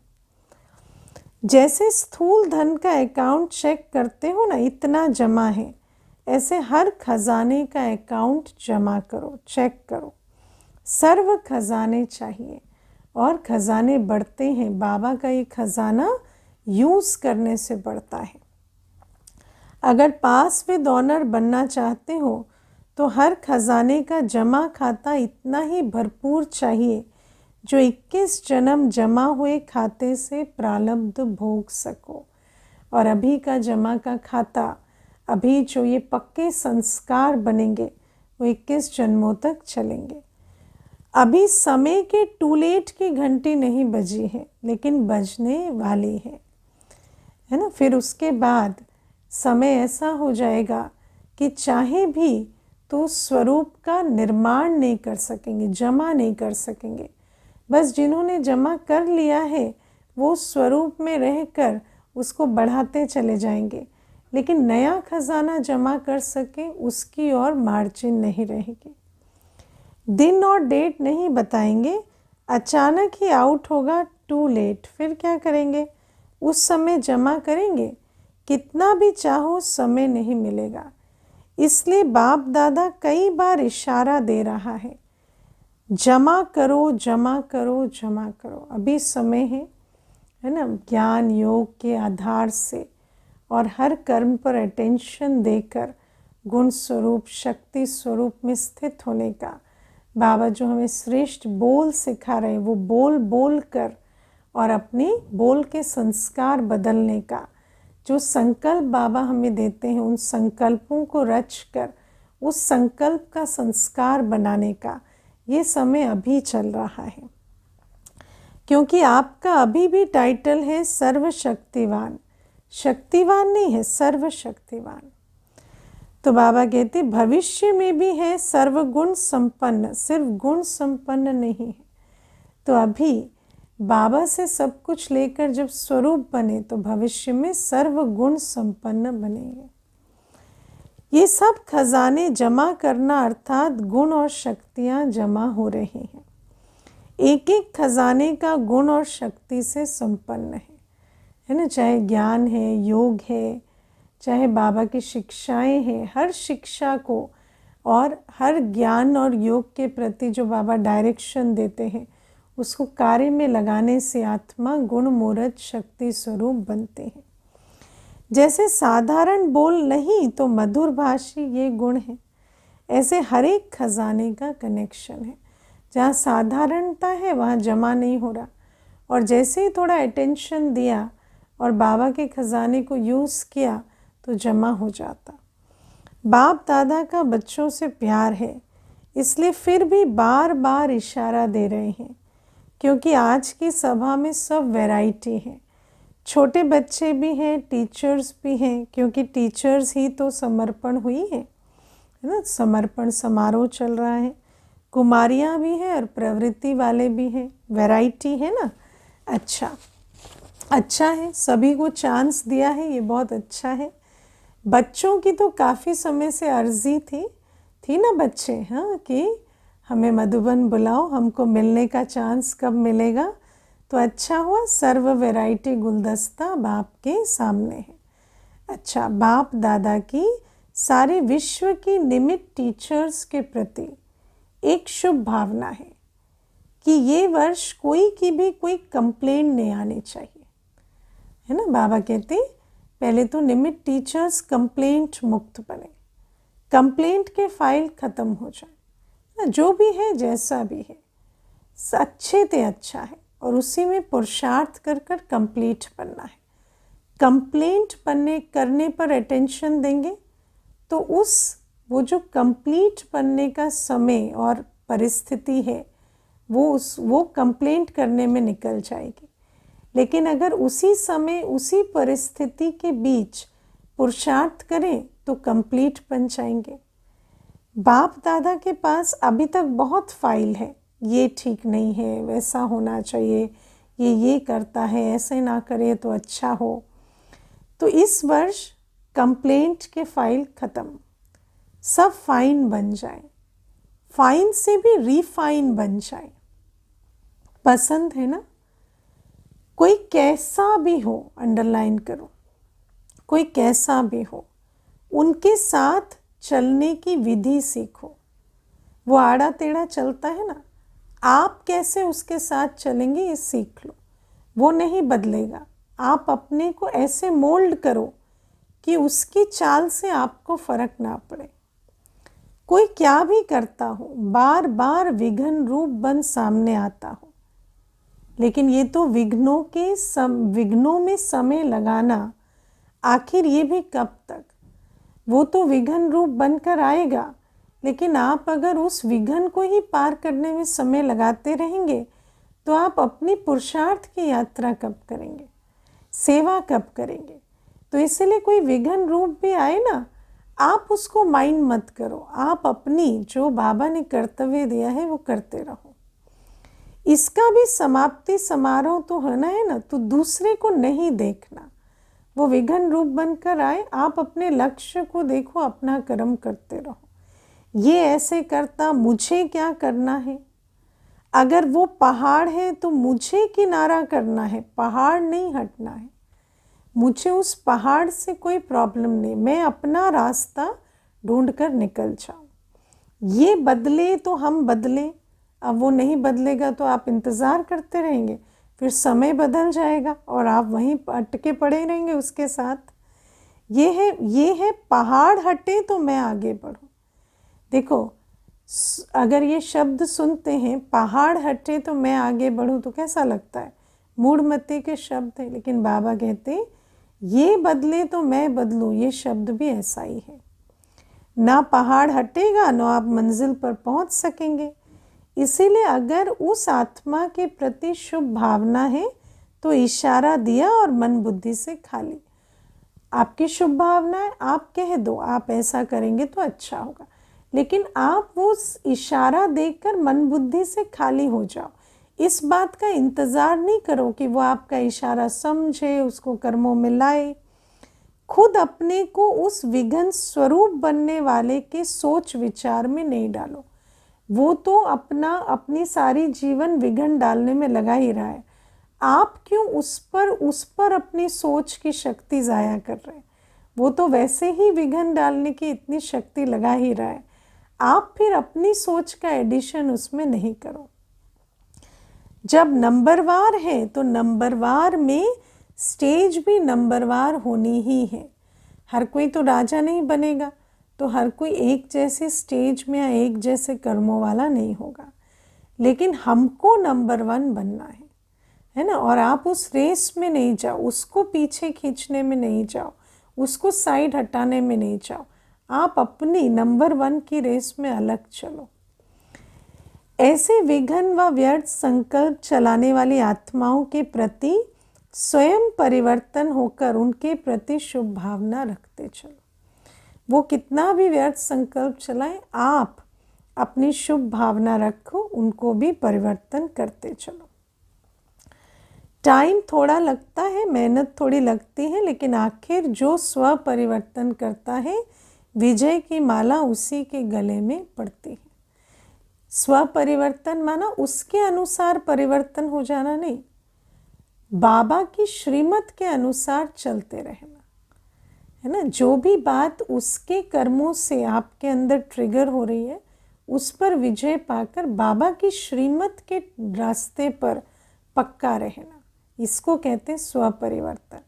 जैसे स्थूल धन का अकाउंट चेक करते हो ना, इतना जमा है, ऐसे हर खजाने का अकाउंट जमा करो, चेक करो। सर्व खजाने चाहिए और खजाने बढ़ते हैं। बाबा का ये खजाना यूज़ करने से बढ़ता है। अगर पास विद ऑनर बनना चाहते हो तो हर खजाने का जमा खाता इतना ही भरपूर चाहिए जो 21 जन्म जमा हुए खाते से प्रारब्ध भोग सको। और अभी का जमा का खाता, अभी जो ये पक्के संस्कार बनेंगे वो 21 जन्मों तक चलेंगे। अभी समय के टू लेट की घंटी नहीं बजी है, लेकिन बजने वाली है ना। फिर उसके बाद समय ऐसा हो जाएगा कि चाहे भी तो स्वरूप का निर्माण नहीं कर सकेंगे, जमा नहीं कर सकेंगे। बस जिन्होंने जमा कर लिया है वो स्वरूप में रहकर उसको बढ़ाते चले जाएंगे, लेकिन नया खजाना जमा कर सके उसकी और मार्जिन नहीं रहेगी। दिन और डेट नहीं बताएंगे, अचानक ही आउट होगा, टू लेट। फिर क्या करेंगे? उस समय जमा करेंगे, कितना भी चाहो समय नहीं मिलेगा। इसलिए बाप दादा कई बार इशारा दे रहा है, जमा करो, जमा करो, जमा करो। अभी समय है ना, ज्ञान योग के आधार से और हर कर्म पर अटेंशन देकर गुण स्वरूप शक्ति स्वरूप में स्थित होने का। बाबा जो हमें श्रेष्ठ बोल सिखा रहे हैं वो बोल बोल कर और अपनी बोल के संस्कार बदलने का, जो संकल्प बाबा हमें देते हैं उन संकल्पों को रच कर उस संकल्प का संस्कार बनाने का ये समय अभी चल रहा है। क्योंकि आपका अभी भी टाइटल है सर्वशक्तिवान, शक्तिवान नहीं है, सर्वशक्तिवान। तो बाबा कहते भविष्य में भी है सर्वगुण संपन्न, सिर्फ गुण संपन्न नहीं है। तो अभी बाबा से सब कुछ लेकर जब स्वरूप बने तो भविष्य में सर्वगुण संपन्न बनेंगे। ये सब खजाने जमा करना अर्थात गुण और शक्तियाँ जमा हो रही हैं। एक एक खजाने का गुण और शक्ति से संपन्न है ना। चाहे ज्ञान है, योग है, चाहे बाबा की शिक्षाएं हैं, हर शिक्षा को और हर ज्ञान और योग के प्रति जो बाबा डायरेक्शन देते हैं उसको कार्य में लगाने से आत्मा गुण मूर्त शक्ति स्वरूप बनते हैं। जैसे साधारण बोल नहीं तो मधुर भाषी ये गुण है, ऐसे हर एक खजाने का कनेक्शन है। जहाँ साधारणता है वहाँ जमा नहीं हो रहा, और जैसे ही थोड़ा अटेंशन दिया और बाबा के खजाने को यूज़ किया तो जमा हो जाता। बाप दादा का बच्चों से प्यार है, इसलिए फिर भी बार बार इशारा दे रहे हैं, क्योंकि आज की सभा में सब वैरायटी है। छोटे बच्चे भी हैं, टीचर्स भी हैं, क्योंकि टीचर्स ही तो समर्पण हुई है ना। समर्पण समारोह चल रहा है। कुमारियाँ भी हैं और प्रवृत्ति वाले भी हैं, वैरायटी है ना। अच्छा है, सभी को चांस दिया है, ये बहुत अच्छा है। बच्चों की तो काफ़ी समय से अर्जी थी ना बच्चे, हाँ, कि हमें मधुबन बुलाओ, हमको मिलने का चांस कब मिलेगा। तो अच्छा हुआ सर्व वैरायटी गुलदस्ता बाप के सामने है। अच्छा, बाप दादा की सारे विश्व की निमित्त टीचर्स के प्रति एक शुभ भावना है कि ये वर्ष कोई की भी कोई कंप्लेंट नहीं आनी चाहिए, है ना। बाबा कहते पहले तो निमित्त टीचर्स कंप्लेंट मुक्त बने, कंप्लेंट के फाइल ख़त्म हो जाए ना। जो भी है जैसा भी है अच्छे से अच्छा है, और उसी में पुरुषार्थ कर कर कंप्लीट बनना है। कंप्लेंट करने पर अटेंशन देंगे तो वो जो कंप्लीट बनने का समय और परिस्थिति है वो कंप्लेंट करने में निकल जाएगी। लेकिन अगर उसी समय उसी परिस्थिति के बीच पुरुषार्थ करें तो कंप्लीट बन जाएंगे। बाप दादा के पास अभी तक बहुत फाइल है, ये ठीक नहीं है, वैसा होना चाहिए, ये करता है, ऐसे ना करे तो अच्छा हो। तो इस वर्ष कंप्लेंट के फाइल ख़त्म, सब फाइन बन जाए, फाइन से भी रिफाइन बन जाए। पसंद है ना। कोई कैसा भी हो, अंडरलाइन करो, कोई कैसा भी हो, उनके साथ चलने की विधि सीखो। वो आड़ा टेढ़ा चलता है ना, आप कैसे उसके साथ चलेंगे ये सीख लो। वो नहीं बदलेगा, आप अपने को ऐसे मोल्ड करो कि उसकी चाल से आपको फर्क ना पड़े। कोई क्या भी करता हो, बार बार विघ्न रूप बन सामने आता हो, लेकिन ये तो विघ्नों में समय लगाना, आखिर ये भी कब तक। वो तो विघ्न रूप बनकर आएगा, लेकिन आप अगर उस विघ्न को ही पार करने में समय लगाते रहेंगे तो आप अपनी पुरुषार्थ की यात्रा कब करेंगे, सेवा कब करेंगे। तो इसलिए कोई विघ्न रूप भी आए ना, आप उसको माइंड मत करो, आप अपनी जो बाबा ने कर्तव्य दिया है वो करते रहो। इसका भी समाप्ति समारोह तो होना है ना, तो दूसरे को नहीं देखना, वो विघ्न रूप बनकर आए, आप अपने लक्ष्य को देखो, अपना कर्म करते रहो। ये ऐसे करता, मुझे क्या करना है। अगर वो पहाड़ है तो मुझे किनारा करना है, पहाड़ नहीं हटना है। मुझे उस पहाड़ से कोई प्रॉब्लम नहीं, मैं अपना रास्ता ढूंढ कर निकल जाऊं। ये बदले तो हम बदले, अब वो नहीं बदलेगा तो आप इंतज़ार करते रहेंगे, फिर समय बदल जाएगा और आप वहीं अटके पड़े रहेंगे उसके साथ। ये है पहाड़ हटे तो मैं आगे बढ़ूं। देखो, अगर ये शब्द सुनते हैं, पहाड़ हटे तो मैं आगे बढ़ूं, तो कैसा लगता है, मूढ़मती के शब्द है। लेकिन बाबा कहते ये बदले तो मैं बदलूं, ये शब्द भी ऐसा ही है। ना पहाड़ हटेगा, ना आप मंजिल पर पहुंच सकेंगे। इसीलिए अगर उस आत्मा के प्रति शुभ भावना है तो इशारा दिया और मन बुद्धि से खाली। आपकी शुभ भावना है, आप कह दो आप ऐसा करेंगे तो अच्छा होगा, लेकिन आप वो इशारा देकर मन बुद्धि से खाली हो जाओ। इस बात का इंतज़ार नहीं करो कि वो आपका इशारा समझे, उसको कर्मों में लाए। खुद अपने को उस विघ्न स्वरूप बनने वाले के सोच विचार में नहीं डालो। वो तो अपनी सारी जीवन विघ्न डालने में लगा ही रहा है। आप क्यों उस पर अपनी सोच की शक्ति ज़ाया कर रहे हैं। वो तो वैसे ही विघ्न डालने की इतनी शक्ति लगा ही रहा है, आप फिर अपनी सोच का एडिशन उसमें नहीं करो। जब नंबरवार है तो नंबरवार में स्टेज भी नंबरवार होनी ही है। हर कोई तो राजा नहीं बनेगा, तो हर कोई एक जैसे स्टेज में या एक जैसे कर्मों वाला नहीं होगा, लेकिन हमको नंबर 1 बनना है ना। और आप उस रेस में नहीं जाओ, उसको पीछे खींचने में नहीं जाओ, उसको साइड हटाने में नहीं जाओ, आप अपनी नंबर 1 की रेस में अलग चलो। ऐसे विघ्न व व्यर्थ संकल्प चलाने वाली आत्माओं के प्रति स्वयं परिवर्तन होकर उनके प्रति शुभ भावना रखते चलो। वो कितना भी व्यर्थ संकल्प चलाएं, आप अपनी शुभ भावना रखो, उनको भी परिवर्तन करते चलो। टाइम थोड़ा लगता है, मेहनत थोड़ी लगती है, लेकिन आखिर जो स्व परिवर्तन करता है, विजय की माला उसी के गले में पड़ती है। स्व परिवर्तन माना उसके अनुसार परिवर्तन हो जाना नहीं, बाबा की श्रीमत के अनुसार चलते रहना, है ना। जो भी बात उसके कर्मों से आपके अंदर ट्रिगर हो रही है, उस पर विजय पाकर बाबा की श्रीमत के रास्ते पर पक्का रहना, इसको कहते हैं स्व परिवर्तन।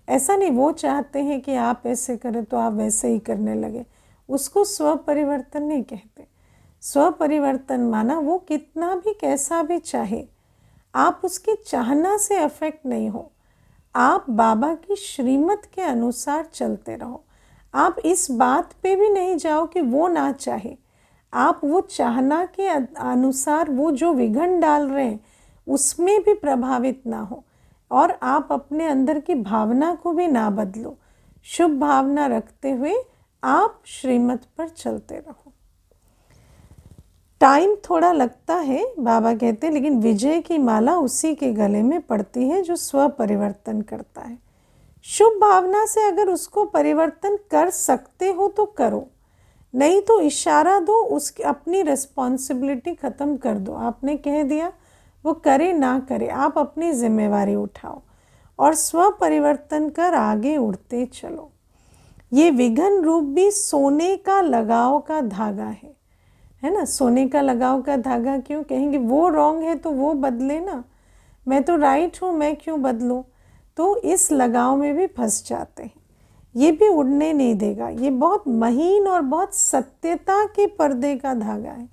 ऐसा नहीं वो चाहते हैं कि आप ऐसे करें तो आप वैसे ही करने लगे, उसको स्व परिवर्तन नहीं कहते। स्व परिवर्तन माना वो कितना भी कैसा भी चाहे, आप उसके चाहना से अफेक्ट नहीं हो, आप बाबा की श्रीमत के अनुसार चलते रहो। आप इस बात पे भी नहीं जाओ कि वो ना चाहे, आप वो चाहना के अनुसार वो जो विघ्न डाल रहे हैं उसमें भी प्रभावित ना हो, और आप अपने अंदर की भावना को भी ना बदलो। शुभ भावना रखते हुए आप श्रीमत पर चलते रहो। टाइम थोड़ा लगता है, बाबा कहते हैं, लेकिन विजय की माला उसी के गले में पड़ती है जो स्व परिवर्तन करता है। शुभ भावना से अगर उसको परिवर्तन कर सकते हो तो करो, नहीं तो इशारा दो, उसकी अपनी रिस्पॉन्सिबिलिटी ख़त्म कर दो। आपने कह दिया, वो करे ना करे, आप अपनी जिम्मेवारी उठाओ और स्व परिवर्तन कर आगे उड़ते चलो। ये विघ्न रूप भी सोने का लगाव का धागा है है ना। सोने का लगाव का धागा क्यों, कहेंगे वो रॉन्ग है तो वो बदले ना, मैं तो राइट हूँ, मैं क्यों बदलूँ। तो इस लगाव में भी फंस जाते हैं। ये भी उड़ने नहीं देगा। ये बहुत महीन और बहुत सत्यता के पर्दे का धागा है,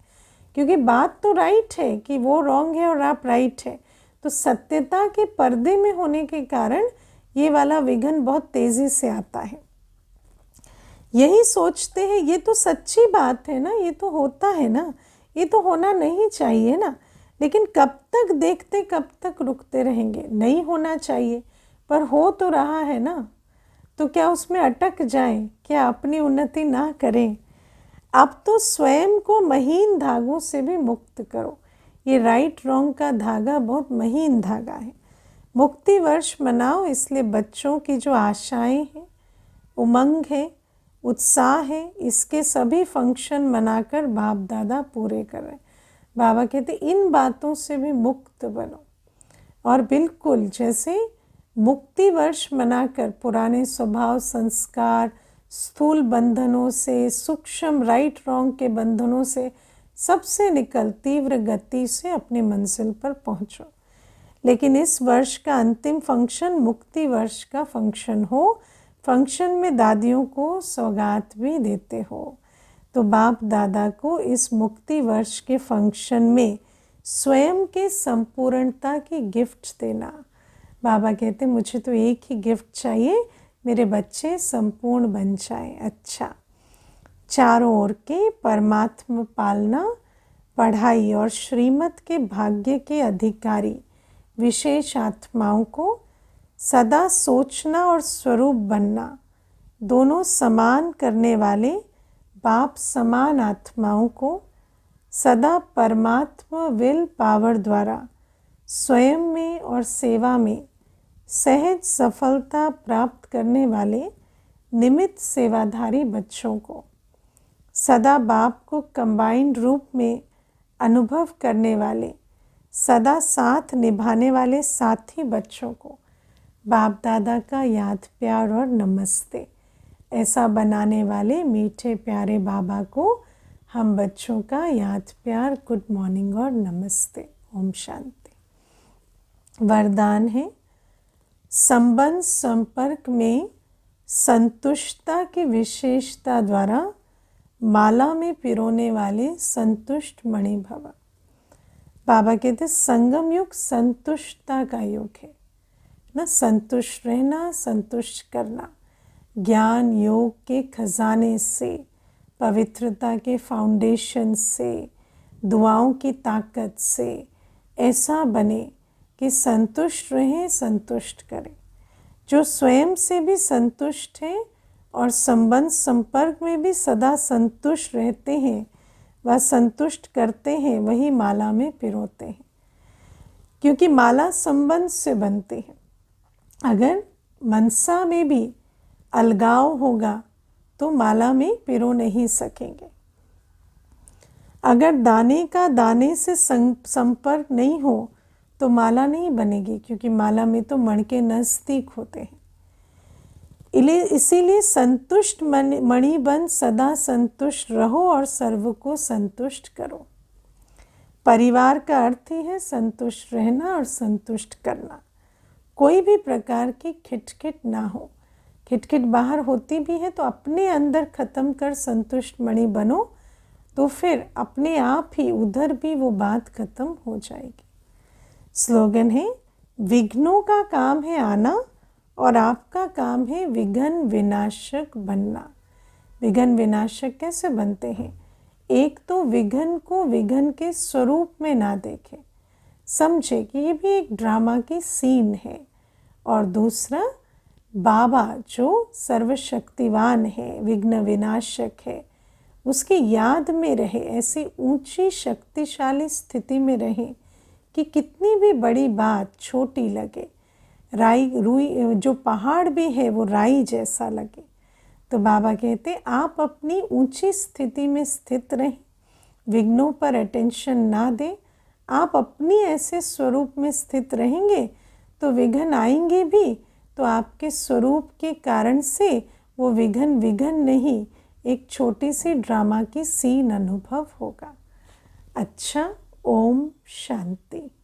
क्योंकि बात तो राइट है कि वो रॉन्ग है और आप राइट है, तो सत्यता के पर्दे में होने के कारण ये वाला विघन बहुत तेज़ी से आता है। यही सोचते हैं ये तो सच्ची बात है ना, ये तो होता है ना, ये तो होना नहीं चाहिए ना, लेकिन कब तक देखते, कब तक रुकते रहेंगे। नहीं होना चाहिए पर हो तो रहा है ना, तो क्या उसमें अटक जाएं, क्या अपनी उन्नति ना करें। अब तो स्वयं को महीन धागों से भी मुक्त करो। ये राइट रॉन्ग का धागा बहुत महीन धागा है। मुक्ति वर्ष मनाओ, इसलिए बच्चों की जो आशाएं हैं, उमंग है, उत्साह है, इसके सभी फंक्शन मनाकर बाप दादा पूरे कर रहे हैं। बाबा कहते इन बातों से भी मुक्त बनो, और बिल्कुल जैसे मुक्ति वर्ष मनाकर पुराने स्वभाव संस्कार स्थूल बंधनों से, सूक्ष्म राइट रॉन्ग के बंधनों से सबसे निकल तीव्र गति से अपनी मंजिल पर पहुंचो। लेकिन इस वर्ष का अंतिम फंक्शन मुक्ति वर्ष का फंक्शन हो, फंक्शन में दादियों को सौगात भी देते हो, तो बाप दादा को इस मुक्ति वर्ष के फंक्शन में स्वयं के संपूर्णता की गिफ्ट देना। बाबा कहते मुझे तो एक ही गिफ्ट चाहिए, मेरे बच्चे संपूर्ण बन जाएं। अच्छा, चारों ओर के परमात्मा पालना, पढ़ाई और श्रीमत के भाग्य के अधिकारी विशेष आत्माओं को सदा सोचना और स्वरूप बनना, दोनों समान करने वाले बाप समान आत्माओं को सदा परमात्मा विल पावर द्वारा स्वयं में और सेवा में सहज सफलता प्राप्त करने वाले निमित्त सेवाधारी बच्चों को, सदा बाप को कंबाइंड रूप में अनुभव करने वाले सदा साथ निभाने वाले साथी बच्चों को बाप दादा का याद प्यार और नमस्ते। ऐसा बनाने वाले मीठे प्यारे बाबा को हम बच्चों का याद प्यार, गुड मॉर्निंग और नमस्ते। ओम शांति। वरदान है संबंध संपर्क में संतुष्टता की विशेषता द्वारा माला में पिरोने वाले संतुष्ट मणि भव। बाबा कहते संगम युग संतुष्टता का युग है ना, संतुष्ट रहना, संतुष्ट करना, ज्ञान योग के खजाने से, पवित्रता के फाउंडेशन से, दुआओं की ताकत से ऐसा बने कि संतुष्ट रहें, संतुष्ट करें। जो स्वयं से भी संतुष्ट हैं और संबंध संपर्क में भी सदा संतुष्ट रहते हैं, वह संतुष्ट करते हैं, वही माला में पिरोते हैं, क्योंकि माला संबंध से बनती है। अगर मनसा में भी अलगाव होगा तो माला में पिरो नहीं सकेंगे। अगर दाने का दाने से संपर्क नहीं हो तो माला नहीं बनेगी, क्योंकि माला में तो मण के नज़दीक होते हैं। इसीलिए संतुष्ट मणि बन सदा संतुष्ट रहो और सर्व को संतुष्ट करो। परिवार का अर्थ ही है संतुष्ट रहना और संतुष्ट करना। कोई भी प्रकार की खिटखिट ना हो। खिटखिट बाहर होती भी है तो अपने अंदर ख़त्म कर संतुष्ट मणि बनो, तो फिर अपने आप ही उधर भी वो बात ख़त्म हो जाएगी। स्लोगन है विघ्नों का काम है आना और आपका काम है विघ्न विनाशक बनना। विघ्न विनाशक कैसे बनते हैं? एक तो विघ्न को विघ्न के स्वरूप में ना देखें, समझे कि ये भी एक ड्रामा की सीन है, और दूसरा बाबा जो सर्वशक्तिवान है, विघ्न विनाशक है, उसकी याद में रहे, ऐसी ऊंची शक्तिशाली स्थिति में रहे कि कितनी भी बड़ी बात छोटी लगे, रुई जो पहाड़ भी है वो राई जैसा लगे। तो बाबा कहते आप अपनी ऊंची स्थिति में स्थित रहें, विघ्नों पर अटेंशन ना दें। आप अपनी ऐसे स्वरूप में स्थित रहेंगे तो विघ्न आएंगे भी, तो आपके स्वरूप के कारण से वो विघ्न नहीं, एक छोटी सी ड्रामा की सीन अनुभव होगा। अच्छा, ओम शांति।